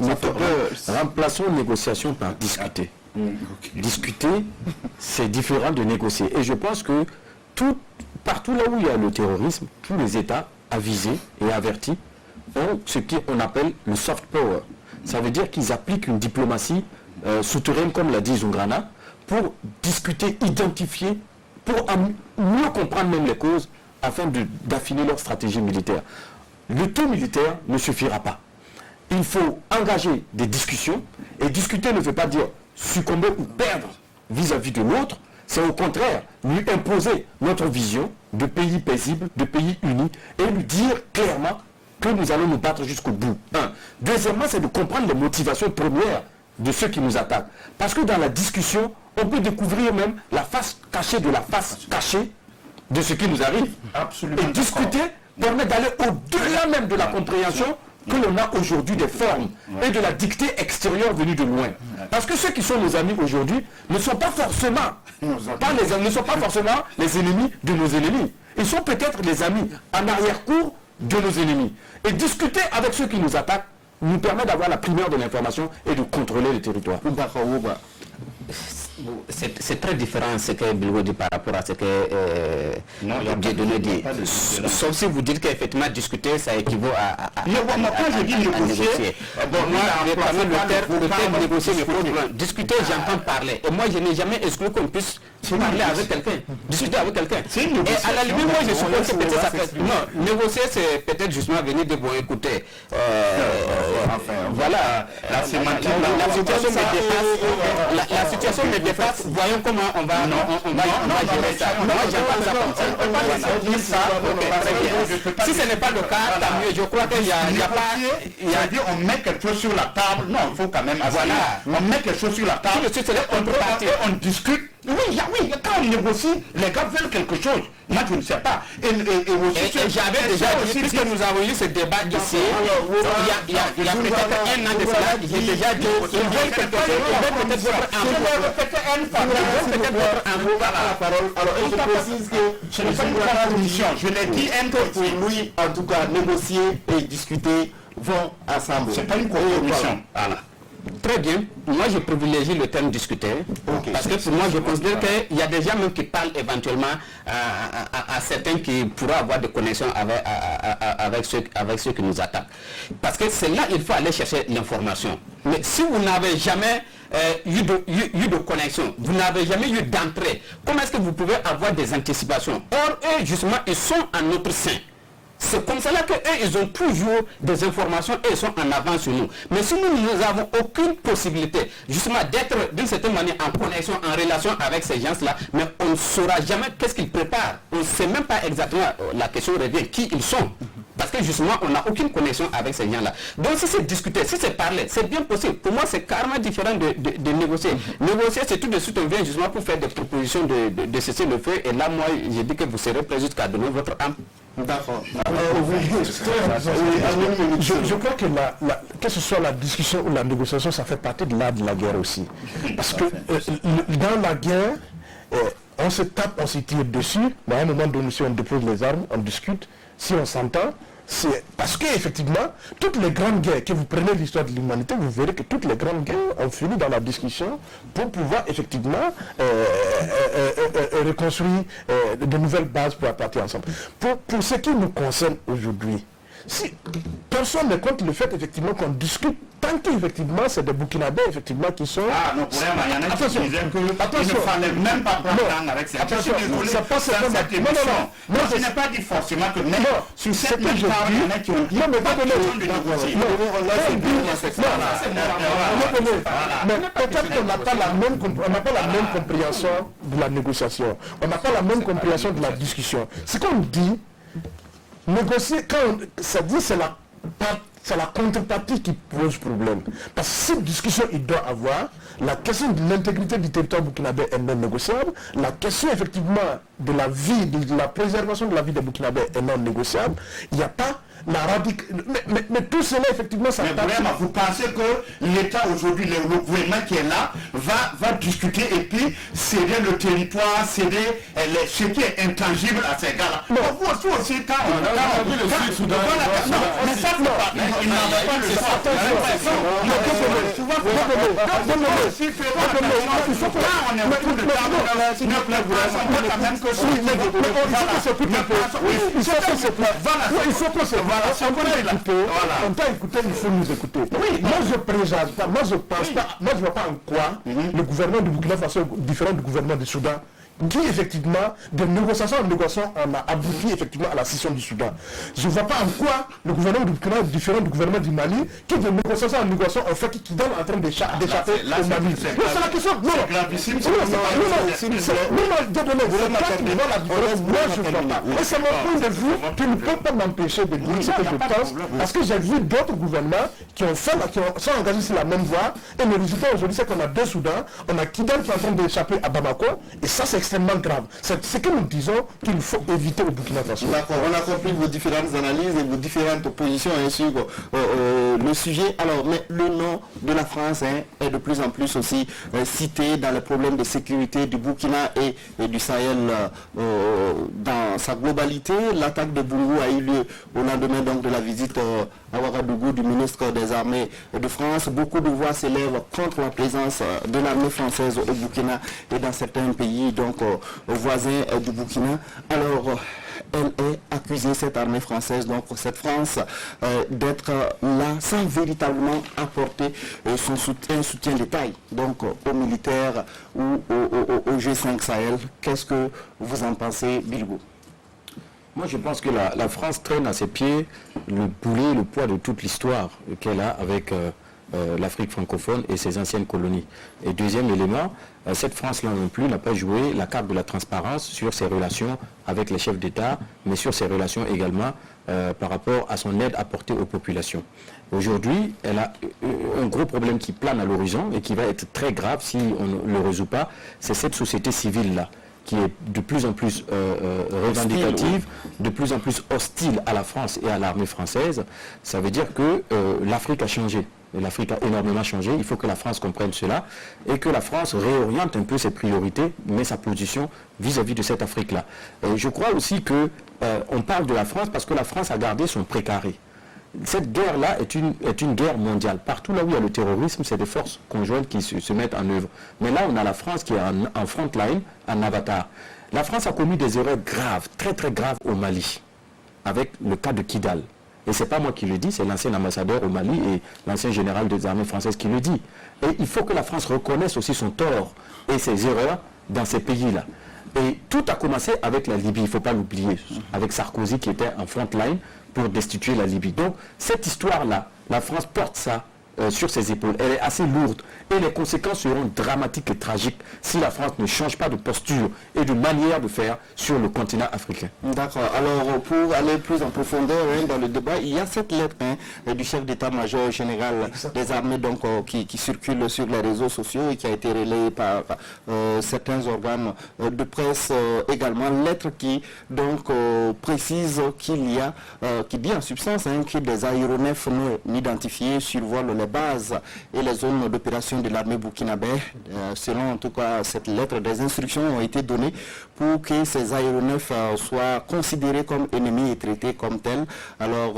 remplaçons négociation par discuter. Discuter, c'est différent de négocier. Et je pense que partout là où il y a le terrorisme, tous les États avisés et avertis ont ce qu'on appelle le soft power. Ça veut dire qu'ils appliquent une diplomatie souterraine, comme l'a dit Zoumrana, pour discuter, identifier, pour mieux comprendre même les causes, afin d'affiner leur stratégie militaire. Le tout militaire ne suffira pas. Il faut engager des discussions, et discuter ne veut pas dire succomber ou perdre vis-à-vis de l'autre. C'est au contraire lui imposer notre vision de pays paisible, de pays unis, et lui dire clairement que nous allons nous battre jusqu'au bout. Deuxièmement, c'est de comprendre les motivations premières de ceux qui nous attaquent. Parce que dans la discussion, on peut découvrir même la face cachée de la face cachée de ce qui nous arrive. Absolument. Et discuter permet d'aller au-delà même de la compréhension que l'on a aujourd'hui des formes et de la dictée extérieure venue de loin. Parce que ceux qui sont nos amis aujourd'hui ne sont pas forcément les ennemis de nos ennemis. Ils sont peut-être les amis en arrière-cour de nos ennemis. Et discuter avec ceux qui nous attaquent nous permet d'avoir la primeur de l'information et de contrôler le territoire. C'est très différent ce que Bilgo dit par rapport à ce que Dieudonné dit. Sauf si vous dites qu'effectivement discuter, ça équivaut à négocier. Bon, moi, le terme négocier me pose problème. Discuter, j'entends parler. Et moi, je n'ai jamais exclu qu'on puisse parler avec quelqu'un, discuter avec quelqu'un. Et à la limite, moi, je suppose que peut-être ça peut... Non, négocier, c'est peut-être justement venir de bon écouter. Voilà. La situation me dépasse. Voyons comment on va gérer ça. Moi, j'entends ça comme ça. Si ce n'est pas le cas, tant mieux. Je crois qu'il n'y a pas... Il a dit on met quelque chose sur la table. Non, il faut quand même... Voilà. On met quelque chose sur la table. On discute. Oui, quand on négocie, les gars veulent quelque chose. Moi, je ne sais pas. Et j'avais déjà dit, puisque nous avons eu ce débat ici, il y a peut-être un an de cela, j'ai déjà dit, ils veulent quelque chose, ils veulent peut-être votre parole. Alors, je précise que ce n'est pas une compromission. Je l'ai dit pour lui, en tout cas, négocier et discuter vont ensemble. Ce n'est pas une compromission. Voilà. Très bien. Moi, je privilégie le terme discuter. Parce que pour moi, je considère qu'il y a des gens même qui parlent éventuellement à certains qui pourraient avoir des connexions avec ceux qui nous attaquent. Parce que c'est là qu'il faut aller chercher l'information. Mais si vous n'avez jamais eu de connexion, vous n'avez jamais eu d'entrée, comment est-ce que vous pouvez avoir des anticipations? Or, eux, justement, ils sont en notre sein. C'est comme cela qu'eux, ils ont toujours des informations et ils sont en avance sur nous. Mais si nous n'avons aucune possibilité, justement, d'être d'une certaine manière en connexion, en relation avec ces gens-là, mais on ne saura jamais qu'est-ce qu'ils préparent. On ne sait même pas exactement, la question revient, qui ils sont. Parce que justement, on n'a aucune connexion avec ces gens-là. Donc si c'est discuter, si c'est parler, c'est bien possible. Pour moi, c'est carrément différent de négocier. Négocier, c'est tout de suite, on vient justement pour faire des propositions de cesser le feu. Et là, moi, j'ai dit que vous serez prêts jusqu'à donner votre âme. D'accord. Je crois que ce soit la discussion ou la négociation, ça fait partie de l'art de la guerre aussi. Parce que dans la guerre, on se tape, on se tire dessus, mais à un moment donné, si on dépose les armes, on discute, si on s'entend, c'est parce qu'effectivement, toutes les grandes guerres, que vous prenez l'histoire de l'humanité, vous verrez que toutes les grandes guerres ont fini dans la discussion pour pouvoir effectivement reconstruire de nouvelles bases pour partir ensemble. Pour ce qui nous concerne aujourd'hui, si personne ne compte le fait effectivement qu'on discute, tant qu'effectivement c'est des Burkinabés effectivement qui sont... Ah non, pour il y en a qui disaient qu'il ne fallait même pas prendre temps avec ces... Attention, c'est pas cette émission. Non, je n'ai pas dit forcément que même sur cette même table, il y en a qui ont dit pas besoin de négocier. Mais peut-être qu'on n'a pas la même compréhension de la négociation. On n'a pas la même compréhension de la discussion. Ce qu'on dit, négocier, quand ça dit, c'est la contrepartie qui pose problème. Parce que cette discussion, il doit avoir la question de l'intégrité du territoire burkinabé est non négociable, la question effectivement de la vie, de la préservation de la vie des Burkinabés est non négociable. Il n'y a pas la mais tout cela effectivement ça... Mais vraiment, vous pensez que l'État aujourd'hui, le gouvernement qui est là, va discuter et puis céder le territoire, céder ce qui est intangible à ces gars-là. Non. Vous aussi, quand on a vu le Sud-Soudan, mais ça, il n'en a pas le on t'a écouté, il faut nous écouter. Oui, moi je présage pas, moi je pense pas, moi je vois pas en quoi le gouvernement du Burkina Faso est différent du gouvernement du Soudan, qui effectivement, de négociation en négociation, on a abouti effectivement à la scission du Soudan. Je ne vois pas en quoi le gouvernement du Burkina est différent du gouvernement du Mali, qui de négociation en négociation, on fait qui donne en train d'échapper au Mali. Non, c'est la question. Non, gravissime. Moi je ne vois pas. Et c'est mon point de vue, tu ne peux pas m'empêcher de dire ce que je pense, parce que j'ai vu d'autres gouvernements qui sont engagés sur la même voie, et le résultat aujourd'hui c'est qu'on a deux Soudans, on a Kidal qui est en train d'échapper à Bamako, et ça c'est extrêmement grave. C'est ce que nous disons qu'il faut éviter au Burkina Faso. D'accord, on a compris vos différentes analyses et vos différentes positions sur le sujet. Alors, mais le nom de la France est de plus en plus aussi cité dans les problèmes de sécurité du Burkina et du Sahel dans sa globalité. L'attaque de Bungu a eu lieu au lendemain donc de la visite à Ouagadougou du ministre des Armées de France. Beaucoup de voix s'élèvent contre la présence de l'armée française au Burkina et dans certains pays donc voisins du Burkina. Alors, elle est accusée, cette armée française, donc cette France, d'être là sans véritablement apporter un soutien de taille, donc aux militaires ou au G5 Sahel. Qu'est-ce que vous en pensez, Bilgo? Moi, je pense que la France traîne à ses pieds le boulet, le poids de toute l'histoire qu'elle a avec l'Afrique francophone et ses anciennes colonies. Et deuxième élément, cette France-là non plus n'a pas joué la carte de la transparence sur ses relations avec les chefs d'État, mais sur ses relations également par rapport à son aide apportée aux populations. Aujourd'hui, elle a un gros problème qui plane à l'horizon et qui va être très grave si on ne le résout pas, c'est cette société civile-là, qui est de plus en plus revendicative, de plus en plus hostile à la France et à l'armée française. Ça veut dire que l'Afrique a changé. L'Afrique a énormément changé. Il faut que la France comprenne cela et que la France réoriente un peu ses priorités, mais sa position vis-à-vis de cette Afrique-là. Je crois aussi qu'on parle de la France parce que la France a gardé son précaré. Cette guerre-là est une guerre mondiale. Partout là où il y a le terrorisme, c'est des forces conjointes qui se mettent en œuvre. Mais là, on a la France qui est en front line, en avatar. La France a commis des erreurs graves, très très graves au Mali, avec le cas de Kidal. Et ce n'est pas moi qui le dis, c'est l'ancien ambassadeur au Mali et l'ancien général des armées françaises qui le dit. Et il faut que la France reconnaisse aussi son tort et ses erreurs dans ces pays-là. Et tout a commencé avec la Libye, il ne faut pas l'oublier, avec Sarkozy qui était en front line pour destituer la Libye. Donc cette histoire-là, la France porte ça sur ses épaules. Elle est assez lourde et les conséquences seront dramatiques et tragiques si la France ne change pas de posture et de manière de faire sur le continent africain. D'accord. Alors pour aller plus en profondeur dans le débat, il y a cette lettre du chef d'état-major général des armées donc, qui circule sur les réseaux sociaux et qui a été relayée par certains organes de presse également. Lettre qui donc précise qu'il y a, qui dit en substance que des aéronefs non identifiés survolent les les bases et les zones d'opération de l'armée burkinabé. Selon en tout cas cette lettre, des instructions ont été données pour que ces aéronefs soient considérés comme ennemis et traités comme tels. Alors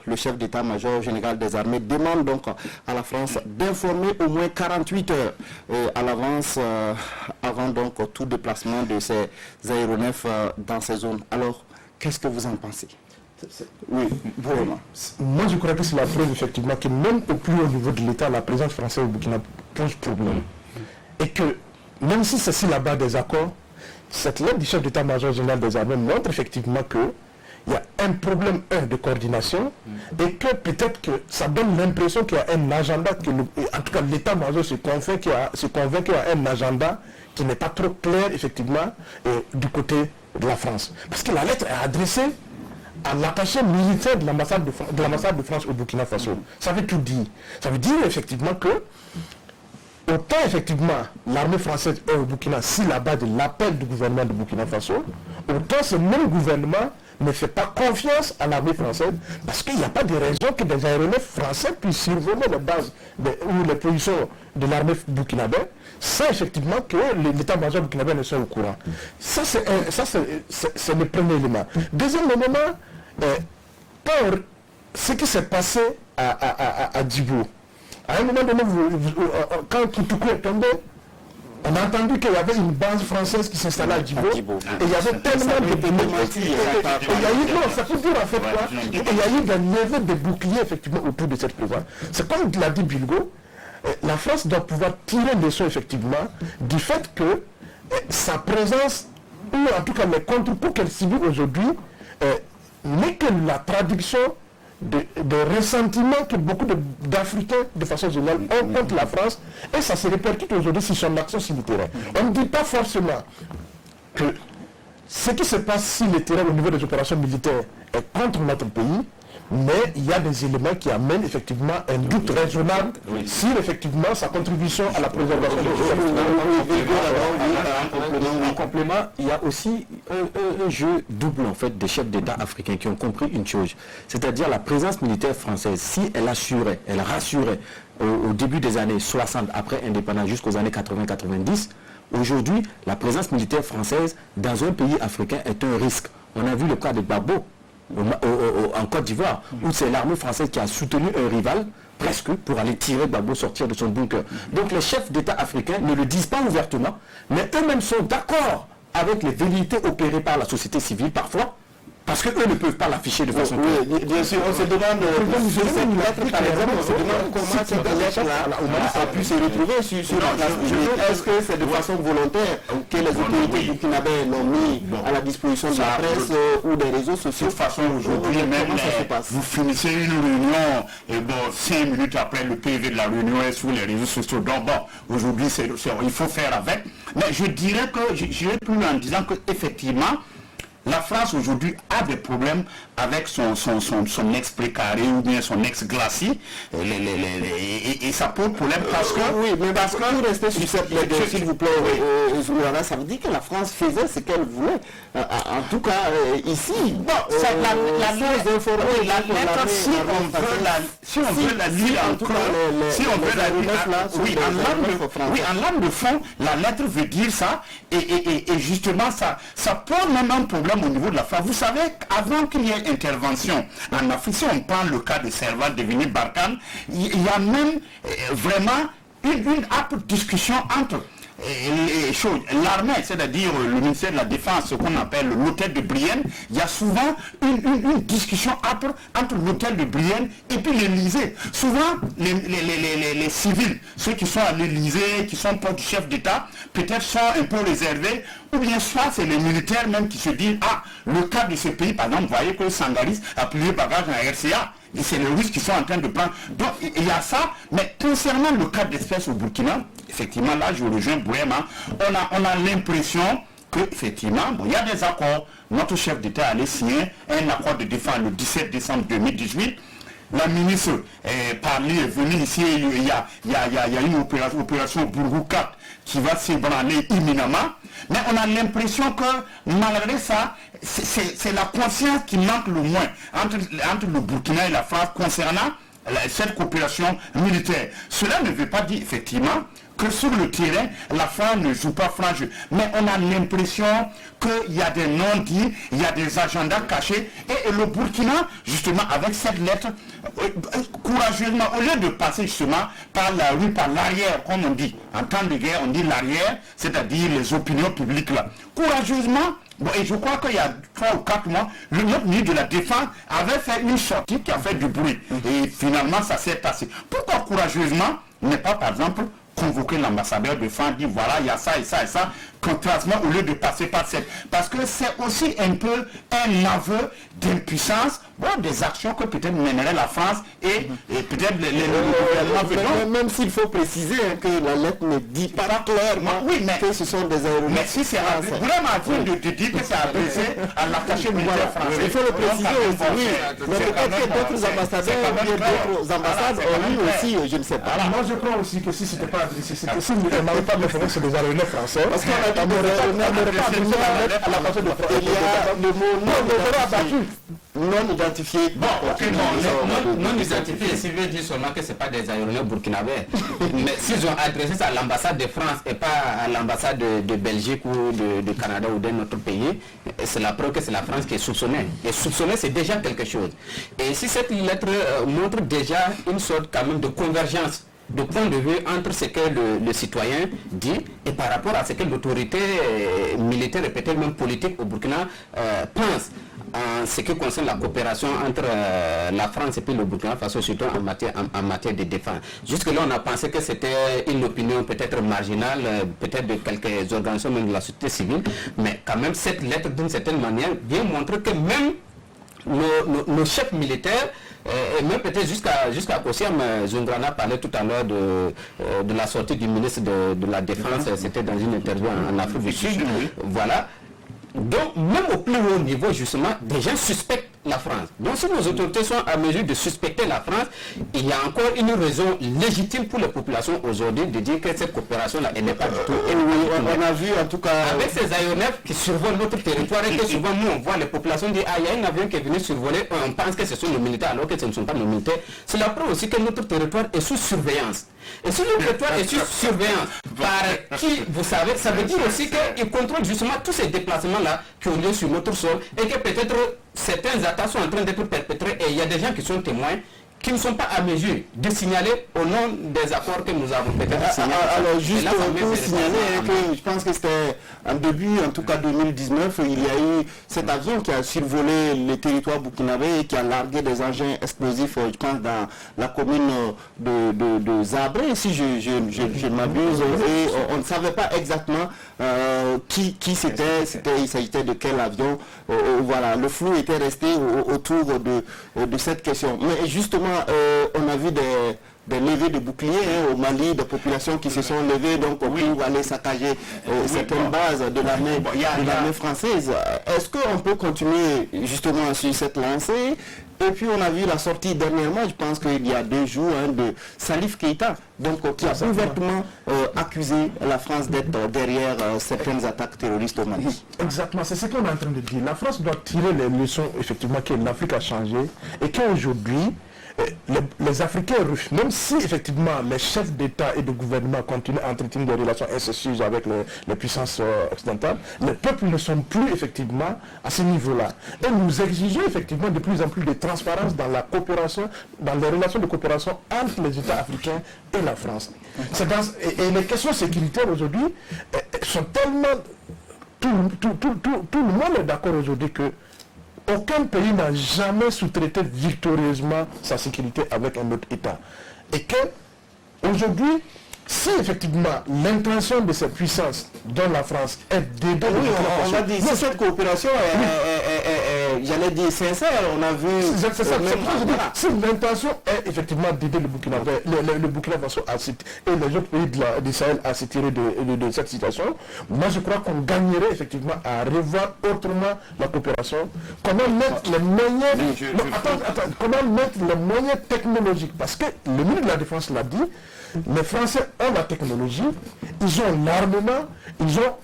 le chef d'état-major général des armées demande donc à la France d'informer au moins 48 heures à l'avance avant donc tout déplacement de ces aéronefs dans ces zones. Alors, qu'est-ce que vous en pensez? Oui, vraiment. Moi, je crois que c'est la preuve, effectivement, que même au plus haut niveau de l'État, la présence française au Burkina pose problème. Et que, même si c'est sur la base des accords, cette lettre du chef d'état-major général des armées montre effectivement qu'il y a un problème de coordination et que peut-être que ça donne l'impression qu'il y a un agenda, en tout cas l'état-major se convainc qu'il y a un agenda qui n'est pas trop clair, effectivement, du côté de la France. Parce que la lettre est adressée à l'attaché militaire de l'ambassade de France au Burkina Faso. Ça veut tout dire. Ça veut dire effectivement que autant effectivement l'armée française est au Burkina si la base de l'appel du gouvernement de Burkina Faso, autant ce même gouvernement ne fait pas confiance à l'armée française parce qu'il n'y a pas de raison que des aéronefs français puissent survoler les bases ou les positions de l'armée burkinabé sans effectivement que l'état-major burkinabé ne soit au courant. Ça c'est le premier élément. Deuxième élément, pour ce qui s'est passé à Djibo. À un moment donné, quand Koutoukou est tombé, on a entendu qu'il y avait une base française qui s'installait à Djibo. Et il y avait tellement de ça peut dire en fait quoi. Il y a eu des levées de boucliers effectivement autour de cette présence. C'est comme l'a dit Bilgo, la France doit pouvoir tirer des leçons effectivement du fait que sa présence, ou en tout cas les contre-coups qu'elle subit aujourd'hui, n'est que la traduction de ressentiments que beaucoup d'Africains, de façon générale, ont contre la France, et ça se répercute aujourd'hui sur son action sur le terrain. On ne dit pas forcément que ce qui se passe sur le terrain au niveau des opérations militaires est contre notre pays, mais il y a des éléments qui amènent effectivement un doute raisonnable sur effectivement sa contribution à la préservation de En complément, il y a aussi un jeu double en fait des chefs d'État africains qui ont compris une chose, c'est-à-dire la présence militaire française, si elle assurait, elle rassurait au début des années 60 après indépendance jusqu'aux années 80-90, aujourd'hui la présence militaire française dans un pays africain est un risque. On a vu le cas de Gbagbo en Côte d'Ivoire, où c'est l'armée française qui a soutenu un rival presque pour aller tirer Gbagbo sortir de son bunker. Donc les chefs d'État africains ne le disent pas ouvertement, mais eux-mêmes sont d'accord avec les velléités opérées par la société civile parfois, parce qu'eux ne peuvent pas l'afficher de façon claire. Oui, bien sûr, on se demande, par exemple, on se demande comment cette lettre-là a pu se retrouver sur la place publique. Est-ce que c'est de façon volontaire que les autorités burkinabées l'ont mis à la disposition de la presse ou des réseaux sociaux? De toute façon, aujourd'hui, même vous finissez une réunion et bon, 5 minutes après, le PV de la réunion est sur les réseaux sociaux. Donc bon, aujourd'hui, il faut faire avec. Mais je dirais que, j'irai plus loin en disant qu'effectivement, la France aujourd'hui a des problèmes avec son ex-précaré ou bien son ex-glacis et ça pose problème parce que... Oui, mais parce que vous restez sur cette lettre, s'il vous plaît, ça veut dire que la France faisait ce qu'elle voulait. En tout cas, ici, la lettre, si on veut la lire encore, si on veut la lire, oui, en langue de fond, la lettre veut dire ça et justement ça pose même un problème au niveau de la France. Vous savez, avant qu'il y ait intervention en Afrique, si on prend le cas de Serval devenu Barkhane, il y a même vraiment une âpre discussion entre l'armée, c'est-à-dire le ministère de la Défense, ce qu'on appelle l'hôtel de Brienne. Il y a souvent une discussion âpre entre l'hôtel de Brienne et puis l'Élysée. Souvent, les civils, ceux qui sont à l'Élysée, qui sont proches du chef d'État, peut-être sont un peu réservés, ou bien soit c'est les militaires même qui se disent, le cas de ce pays, par exemple, vous voyez que Sangaris a plié bagage en RCA. Et c'est les Russes qui sont en train de prendre. Donc il y a ça, mais concernant le cas d'espèce au Burkina, effectivement, là je rejoins Bouema, on a l'impression qu'effectivement, il y a des accords. Notre chef d'État allait signer un accord de défense le 17 décembre 2018. La ministre est venue ici, il y a une opération Bourgou 4 qui va s'ébranler imminemment. Mais on a l'impression que malgré ça, c'est la conscience qui manque le moins entre le Burkina et la France concernant cette coopération militaire. Cela ne veut pas dire effectivement que sur le terrain, la France ne joue pas franc jeu. Mais on a l'impression qu'il y a des non-dits, il y a des agendas cachés. Et le Burkina, justement, avec cette lettre, courageusement, au lieu de passer justement par la rue, par l'arrière, comme on dit, en temps de guerre, on dit l'arrière, c'est-à-dire les opinions publiques là. Courageusement, bon, et je crois qu'il y a 3 ou 4 mois, le ministre de la Défense avait fait une sortie qui a fait du bruit. Et finalement, ça s'est passé. Pourquoi courageusement n'est pas, par exemple, convoquer l'ambassadeur de France, dire voilà, il y a ça et ça et ça, contrairement au lieu de passer par cette. Parce que c'est aussi un peu un aveu d'impuissance, bon, des actions que peut-être mènerait la France et peut-être le gouvernement. Même s'il faut préciser que la lettre ne dit pas clairement que ce sont des aéronefs. Mais si c'est vraiment en train de dire que c'est adressé à l'attaché militaire français. Il faut le préciser aussi, oui. Mais peut-être que d'autres ambassadeurs ou d'autres ambassades ont eu aussi, je ne sais pas. Moi je crois aussi que si c'était pas adressé, c'était si on n'avait pas de référence sur les aéronefs français. Parce qu'on a dit à la partie de il y a le mot non identifié. Bon, ok, non identifié, s'il veut dire seulement que ce n'est pas des aéronefs burkinabés. Mais s'ils ont adressé ça à l'ambassade de France et pas à l'ambassade de Belgique ou de Canada ou d'un autre pays, c'est la preuve que c'est la France qui est soupçonnée. Et soupçonnée, c'est déjà quelque chose. Et si cette lettre montre déjà une sorte quand même de convergence de point de vue entre ce que le citoyen dit et par rapport à ce que l'autorité militaire et peut-être même politique au Burkina pense en ce qui concerne la coopération entre la France et puis le Burkina Faso, surtout en matière de défense. Jusque-là, on a pensé que c'était une opinion peut-être marginale, peut-être de quelques organisations même de la société civile, mais quand même cette lettre d'une certaine manière vient montrer que même nos chefs militaires, et même peut-être jusqu'à Kossiam, Zungrana parlait tout à l'heure de la sortie du ministre de la Défense, c'était dans une interview en Afrique du Sud, voilà. Donc même au plus haut niveau justement, des gens suspectent la France. Donc si nos autorités sont à mesure de suspecter la France, il y a encore une raison légitime pour les populations aujourd'hui de dire que cette coopération-là, elle n'est pas du tout. On a vu en tout cas... Avec ces aéronefs qui survolent notre territoire et que souvent nous on voit les populations dire ah il y a un avion qui est venu survoler, on pense que ce sont nos militaires alors que ce ne sont pas nos militaires. Cela prouve aussi que notre territoire est sous surveillance. Et si le territoire est sous surveillance par qui, vous savez, ça veut dire aussi qu'il contrôle justement tous ces déplacements-là qui ont lieu sur notre sol et que peut-être certaines attaques sont en train d'être perpétrées et il y a des gens qui sont témoins qui ne sont pas à mesure de signaler au nom des accords que nous avons peut-être signalés. Alors juste pour signaler que je pense que c'était en début, en tout cas 2019, il y a eu cet avion qui a survolé le territoire burkinabé et qui a largué des engins explosifs, je pense, dans la commune de Zabré, si je m'abuse, et on ne savait pas exactement qui c'était, il s'agissait de quel avion, voilà, le flou était resté autour de cette question. Mais justement, on a vu des levées de boucliers au Mali, des populations qui se sont levées donc pour aller saccager certaines bases de l'armée française. Est-ce qu'on peut continuer justement sur cette lancée? Et puis on a vu la sortie dernièrement, je pense qu'il y a 2 jours, de Salif Keïta, donc qui a ouvertement accusé la France d'être derrière certaines attaques terroristes au Mali. Exactement, c'est ce qu'on est en train de dire. La France doit tirer les leçons effectivement que l'Afrique a changé et qu'aujourd'hui, les Africains, même si effectivement les chefs d'État et de gouvernement continuent à entretenir des relations incestueuses avec les puissances occidentales, les peuples ne sont plus effectivement à ce niveau-là. Et nous exigeons effectivement de plus en plus de transparence dans la coopération, dans les relations de coopération entre les États africains et la France. Et les questions sécuritaires aujourd'hui sont tellement... Tout le monde est d'accord aujourd'hui que aucun pays n'a jamais sous-traité victorieusement sa sécurité avec un autre État. Et que, aujourd'hui, si effectivement l'intention de ces puissances, dont la France, est d'aider... Oui, on a dit, si cette coopération est, j'allais dire, sincère, on a vu... C'est ça, si l'intention est effectivement d'aider le Burkina Faso et les autres pays du Sahel à se tirer de cette situation, moi je crois qu'on gagnerait effectivement à revoir autrement la coopération. Comment mettre les moyens... comment mettre les moyens technologiques, parce que le ministre de la Défense l'a dit, les Français ont la technologie, ils ont l'armement, ils ont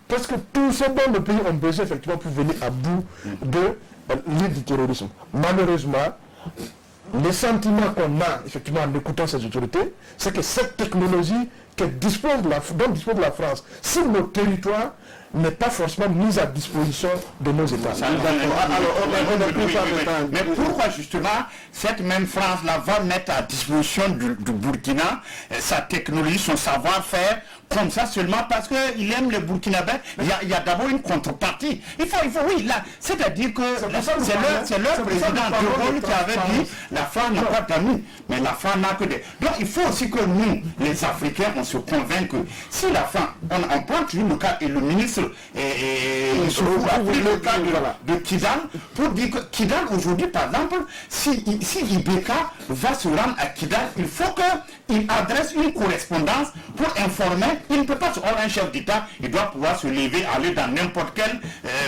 presque tout ce dont le pays ont besoin effectivement pour venir à bout de l'île du terrorisme. Malheureusement, le sentiment qu'on a effectivement en écoutant ces autorités, c'est que cette technologie dont dispose la France sur nos territoires n'est pas forcément mise à disposition de nos États. Mais pourquoi justement cette même France-là va mettre à disposition du Burkina sa technologie, son savoir-faire, comme ça seulement parce qu'il aime le Burkinabé? Il y a d'abord une contrepartie. Il faut oui, là, c'est-à-dire que c'est leur président de Gaulle qui avait dit la France n'a pas d'amis, mais la France n'a que des... Donc il faut aussi que nous, les Africains, on se convainque que si la France, on prend toujours le cas, et le ministre a pris le cas de Kidal, pour dire que Kidal aujourd'hui, par exemple, si Ibeka va se rendre à Kidal, il faut qu'il adresse une correspondance pour informer. Il ne peut pas se rendre un chef d'État, il doit pouvoir se lever, aller dans n'importe quelle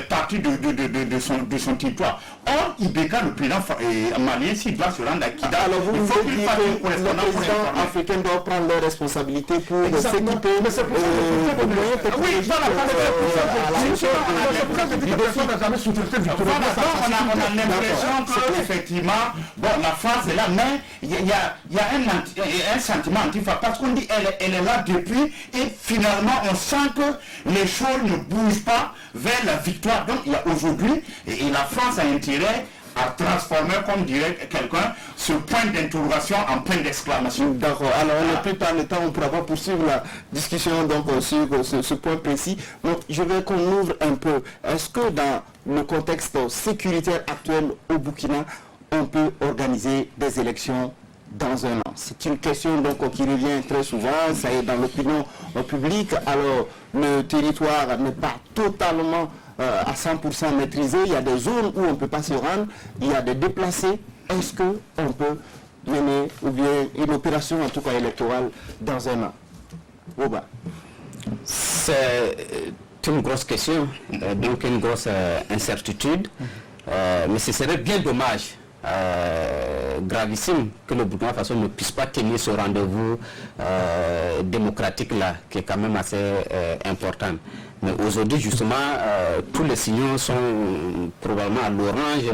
partie de son territoire. Or, Ibeka, le président malien, s'il doit se rendre à Kidal, alors vous il faut qu'il fasse une le correspondance pour président informer. africain doit prendre leurs responsabilités pour s'équiper. Mais c'est pour ça que Oui, voilà, personne n'a jamais sous-traité du voilà, donc on a l'impression que effectivement, bon, la France est là, mais il y a un sentiment antifa parce qu'on dit elle est là depuis et finalement on sent que les choses ne bougent pas vers la victoire. Donc il y a aujourd'hui, et la France a intérêt à transformer, comme dirait quelqu'un, ce point d'interrogation en point d'exclamation. D'accord. Alors, on n'a plus pas le temps, on ne pourra pas poursuivre la discussion donc, sur ce point précis. Donc, je veux qu'on ouvre un peu. Est-ce que dans le contexte sécuritaire actuel au Burkina, on peut organiser des élections dans un an? C'est une question donc, qui revient très souvent, ça est dans l'opinion publique. Alors, le territoire n'est pas totalement à 100% maîtrisé, il y a des zones où on ne peut pas se rendre, il y a des déplacés. Est-ce qu'on peut mener ou bien une opération en tout cas électorale dans un an? Boba. C'est une grosse question, donc une grosse incertitude, mais ce serait bien dommage, gravissime, que le Burkina Faso ne puisse pas tenir ce rendez-vous démocratique là, qui est quand même assez important. Mais aujourd'hui, justement, tous les signaux sont probablement à l'orange,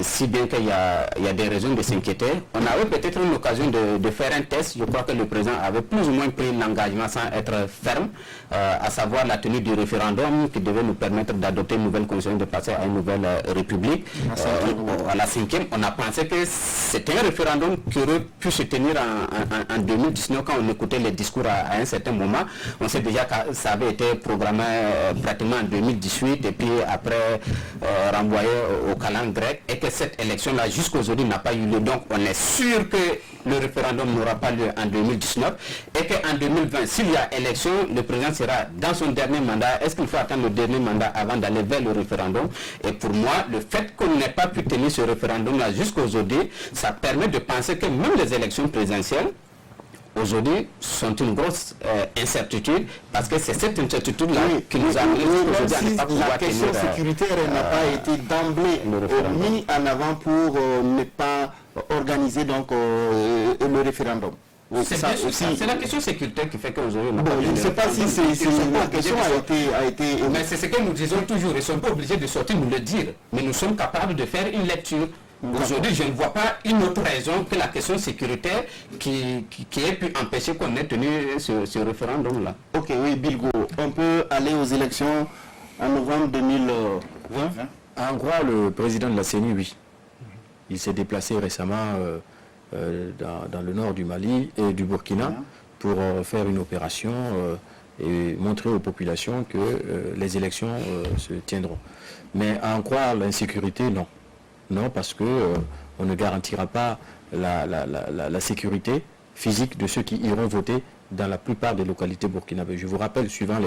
si bien qu'il y a des raisons de s'inquiéter. On avait peut-être une occasion de faire un test. Je crois que le président avait plus ou moins pris l'engagement sans être ferme, à savoir la tenue du référendum qui devait nous permettre d'adopter une nouvelle constitution, de passer à une nouvelle république. À la 5e, on a pensé que c'était un référendum qui aurait pu se tenir en 2019 quand on écoutait les discours à un certain moment. On sait déjà que ça avait été programmé pratiquement en 2018 et puis après renvoyé au calendrier grec, et que cette élection-là jusqu'aujourd'hui n'a pas eu lieu. Donc on est sûr que le référendum n'aura pas lieu en 2019 et qu'en 2020, s'il y a élection, le président sera dans son dernier mandat. Est-ce qu'il faut attendre le dernier mandat avant d'aller vers le référendum? Et pour moi, le fait qu'on n'ait pas pu tenir ce référendum-là jusqu'aujourd'hui, ça permet de penser que même les élections présidentielles aujourd'hui sont une grosse incertitude, parce que c'est cette incertitude-là qui nous a amené aujourd'hui à ne pas pouvoir la question sécuritaire n'a pas été d'emblée mise en avant pour ne pas organiser donc le référendum. Oui, c'est la question sécuritaire qui fait qu'aujourd'hui on n'a pas... Je ne sais pas si la question a été... Mais c'est ce que nous disons toujours, ils ne sont pas obligés de sortir nous le dire, mais nous sommes capables de faire une lecture. Aujourd'hui, je ne vois pas une autre raison que la question sécuritaire qui ait pu empêcher qu'on ait tenu ce référendum-là. Ok, oui, Bilgo, on peut aller aux élections en novembre 2020. En gros, le président de la CENI, oui. Il s'est déplacé récemment dans le nord du Mali et du Burkina pour faire une opération et montrer aux populations que les élections se tiendront. Mais à en croire l'insécurité, non. Non, parce que on ne garantira pas la sécurité physique de ceux qui iront voter dans la plupart des localités burkinabées. Je vous rappelle, suivant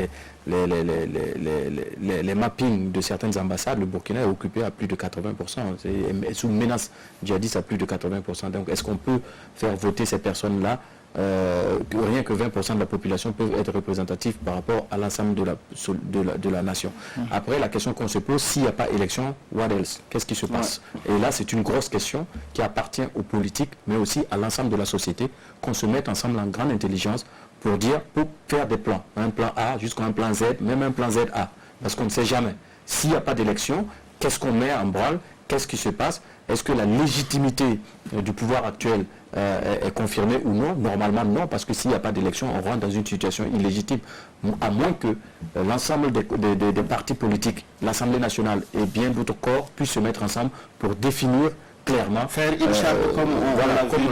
les mappings de certaines ambassades, le Burkina est occupé à plus de 80%, c'est sous menace djihadiste à plus de 80%. Donc est-ce qu'on peut faire voter ces personnes-là? Rien que 20% de la population peuvent être représentatifs par rapport à l'ensemble de la nation. Après, la question qu'on se pose, s'il n'y a pas élection, what else? Qu'est-ce qui se passe? Et là, c'est une grosse question qui appartient aux politiques, mais aussi à l'ensemble de la société, qu'on se mette ensemble en grande intelligence pour faire des plans. Un plan A jusqu'à un plan Z, même un plan ZA. Parce qu'on ne sait jamais. S'il n'y a pas d'élection, qu'est-ce qu'on met en branle? Qu'est-ce qui se passe? est-ce que la légitimité du pouvoir actuel est confirmée ou non? Normalement non, parce que s'il n'y a pas d'élection, on rentre dans une situation illégitime, à moins que l'ensemble des partis politiques, l'Assemblée nationale et bien d'autres corps puissent se mettre ensemble pour définir clairement. Faire une charte comme on l'a vu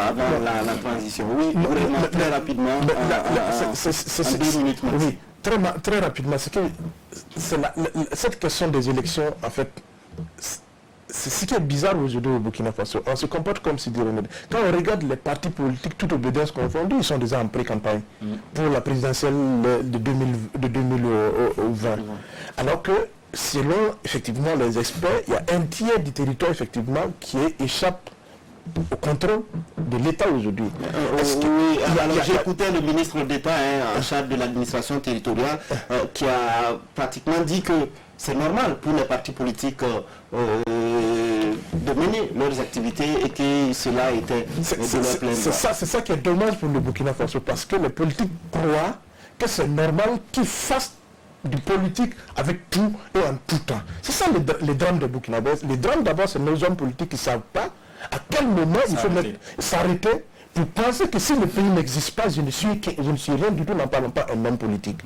avant la transition. Oui, vraiment, très rapidement, en 2 minutes. Oui, très rapidement. Cette question des élections, en fait, c'est ce qui est bizarre aujourd'hui au Burkina Faso. On se comporte comme si quand on regarde les partis politiques, toute obédience confondue, ils sont déjà en pré-campagne pour la présidentielle de 2020. Alors que, selon effectivement les experts, il y a un tiers du territoire effectivement qui échappe au contrôle de l'État aujourd'hui. Oui, alors j'écoutais le ministre d'État en charge de l'administration territoriale qui a pratiquement dit que c'est normal pour les partis politiques de mener leurs activités et que cela était de leur plein droit. C'est ça qui est dommage pour le Burkina Faso, parce que les politiques croient que c'est normal qu'ils fassent du politique avec tout et en tout temps. C'est ça les drames de Burkina Faso. Les drames d'abord, c'est nos hommes politiques qui ne savent pas à quel moment il faut s'arrêter pour penser que si le pays n'existe pas, je ne suis rien du tout, n'en parlons pas un homme politique.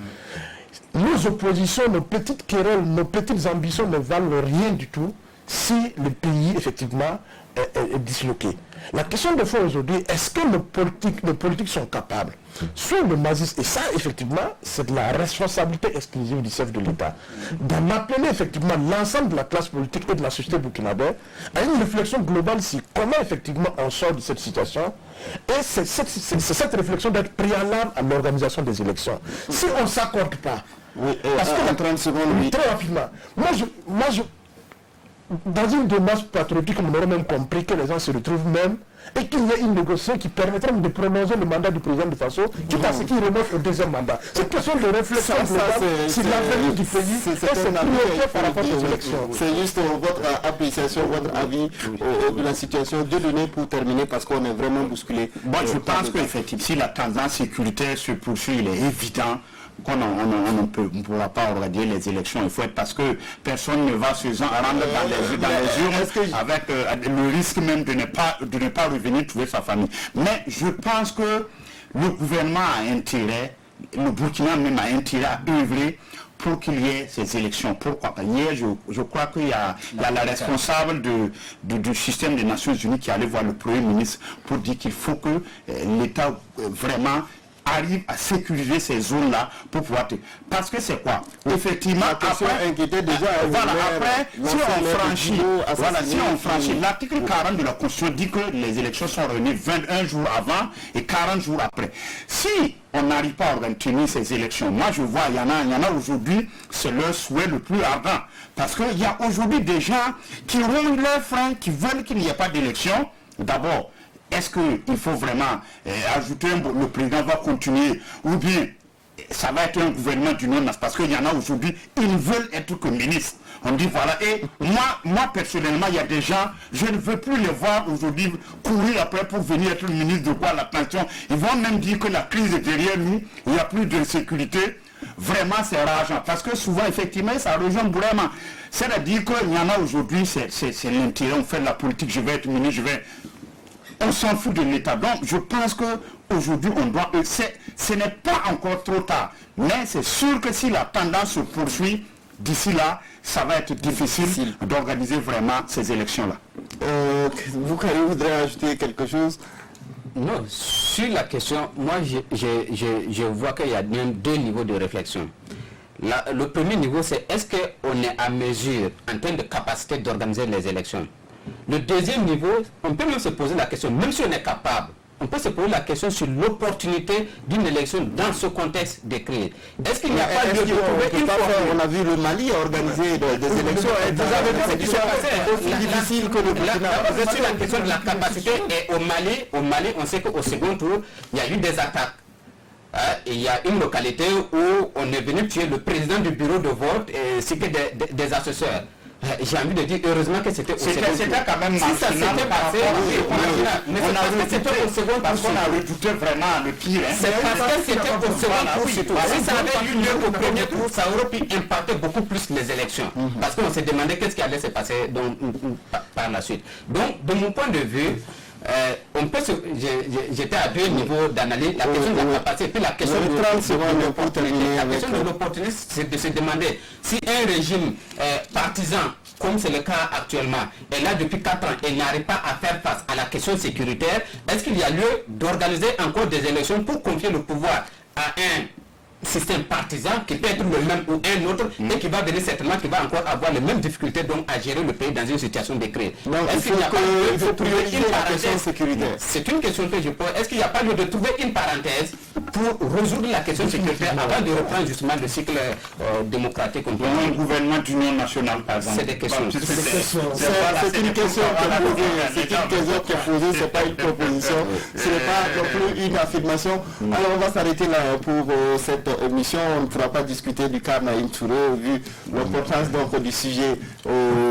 Nos oppositions, nos petites querelles, nos petites ambitions ne valent rien du tout si le pays, effectivement, est disloqué. La question de fond aujourd'hui, est-ce que nos politiques sont capables, sur le Mazis, et ça, effectivement, c'est de la responsabilité exclusive du chef de l'État, d'en appeler, effectivement, l'ensemble de la classe politique et de la société burkinabé à une réflexion globale sur comment, effectivement, on sort de cette situation. Et c'est cette réflexion d'être préalable à l'organisation des élections. Si on ne s'accorde pas, parce que, 30 secondes, oui. Très rapidement, moi, dans une démarche patriotique, on aurait même compris que les gens se retrouvent même et qu'il y ait une négociation qui permettrait de prolonger le mandat du président de Faso, quitte à ce qu'il remonte au deuxième mandat. C'est une question de réflexion globale sur l'avenir du pays et c'est priorité par rapport aux élections. C'est juste votre appréciation, votre avis de la situation. Dieu donné pour terminer parce qu'on est vraiment bousculé. Bon, je pense qu'effectivement, si la tendance sécuritaire se poursuit, il est évident qu'on ne pourra pas organiser les élections. Il faut être parce que personne ne va se rendre dans les urnes avec le risque même de ne pas revenir trouver sa famille. Mais je pense que le gouvernement a intérêt, le Burkina même a intérêt à œuvrer pour qu'il y ait ces élections. Pourquoi? Hier, je crois qu'il y a la responsable du système des Nations Unies qui allait voir le Premier ministre pour dire qu'il faut que l'État vraiment arrive à sécuriser ces zones-là pour pouvoir... Parce que c'est quoi? Effectivement, après, si on franchit l'article 40 de la Constitution dit que les élections sont réunies 21 jours avant et 40 jours après. Si on n'arrive pas à tenir ces élections, moi je vois, il y en a aujourd'hui, c'est leur souhait le plus ardent. Parce qu'il y a aujourd'hui des gens qui ont leurs freins, qui veulent qu'il n'y ait pas d'élection. D'abord, est-ce qu'il faut vraiment ajouter le président va continuer ou bien ça va être un gouvernement du non-nation? Parce qu'il y en a aujourd'hui, ils veulent être que ministres. On dit voilà, et moi personnellement, il y a des gens, je ne veux plus les voir aujourd'hui courir après pour venir être ministre de quoi, la pension. Ils vont même dire que la crise est derrière nous, il n'y a plus de sécurité. Vraiment, c'est rageant. Parce que souvent, effectivement, ça rejoint vraiment. C'est-à-dire qu'il y en a aujourd'hui, c'est l'intérêt, on fait de la politique, je vais être ministre, on s'en fout de l'État. Donc, je pense qu'aujourd'hui, on doit... Ce n'est pas encore trop tard. Mais c'est sûr que si la tendance se poursuit, d'ici là, ça va être difficile d'organiser vraiment ces élections-là. Vous voudrez ajouter quelque chose? Non, sur la question, moi, je vois qu'il y a bien 2 niveaux de réflexion. Le premier niveau, c'est est-ce qu'on est à mesure, en termes de capacité d'organiser les élections? Le deuxième niveau, on peut même se poser la question, même si on est capable, on peut se poser la question sur l'opportunité d'une élection dans ce contexte décrit. Est-ce qu'il n'y a pas lieu de trouver une fois? On a vu le Mali organiser des élections. Vous avez vu ce qui s'est passé. Aussi difficile que le Burkina. Sur la question de la capacité, et au Mali, on sait qu'au second tour, il y a eu des attaques. Il y a une localité où on est venu tuer le président du bureau de vote ainsi que des assesseurs. J'ai envie de dire heureusement que c'était au second tour. C'était quand même si ça s'était passé, mais c'est parce que c'était au second parce qu'on tour. a redouté vraiment le pire. Hein. C'est parce que c'était au second tour, c'est tout. Si ça avait eu lieu au premier tour, ça aurait pu impacter beaucoup plus les élections. Parce qu'on s'est demandé qu'est-ce qui allait se passer par la suite. Donc, de mon point de vue, on peut j'étais à deux niveaux d'analyse, la question de la capacité et puis la question de l'opportunité. La question de l'opportunité, c'est de se demander si un régime partisan, comme c'est le cas actuellement, est là depuis 4 ans et n'arrive pas à faire face à la question sécuritaire, est-ce qu'il y a lieu d'organiser encore des élections pour confier le pouvoir à un système partisan qui peut être le même ou un autre et qui va venir certainement qui va encore avoir les mêmes difficultés donc à gérer le pays dans une situation de crise. Donc il faut prioriser la question sécuritaire. C'est une question que je pose. Est-ce qu'il n'y a pas lieu de trouver une parenthèse pour résoudre la question sécuritaire avant de reprendre justement le cycle démocratique? Un gouvernement d'union nationale par exemple. C'est des questions. C'est une question qui est posée, c'est pas une proposition, ce n'est pas non plus une affirmation. Alors on va s'arrêter là pour cette émission. On ne pourra pas discuter du cas Naïm Touré vu l'importance donc du sujet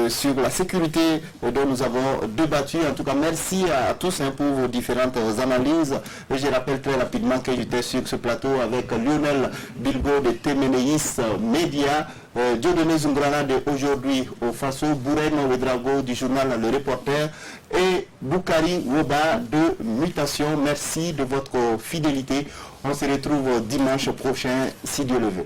sur la sécurité dont nous avons débattu. En tout cas, merci à tous pour vos différentes analyses. Je rappelle très rapidement que j'étais sur ce plateau avec Lionel Bilgo de Temeneis Media, Dieudonné Zungrana de Aujourd'hui au Faso, Boureno Ouedraogo du journal Le Reporter et Boukari Woba de Mutation. Merci de votre fidélité. On se retrouve dimanche prochain si Dieu le veut.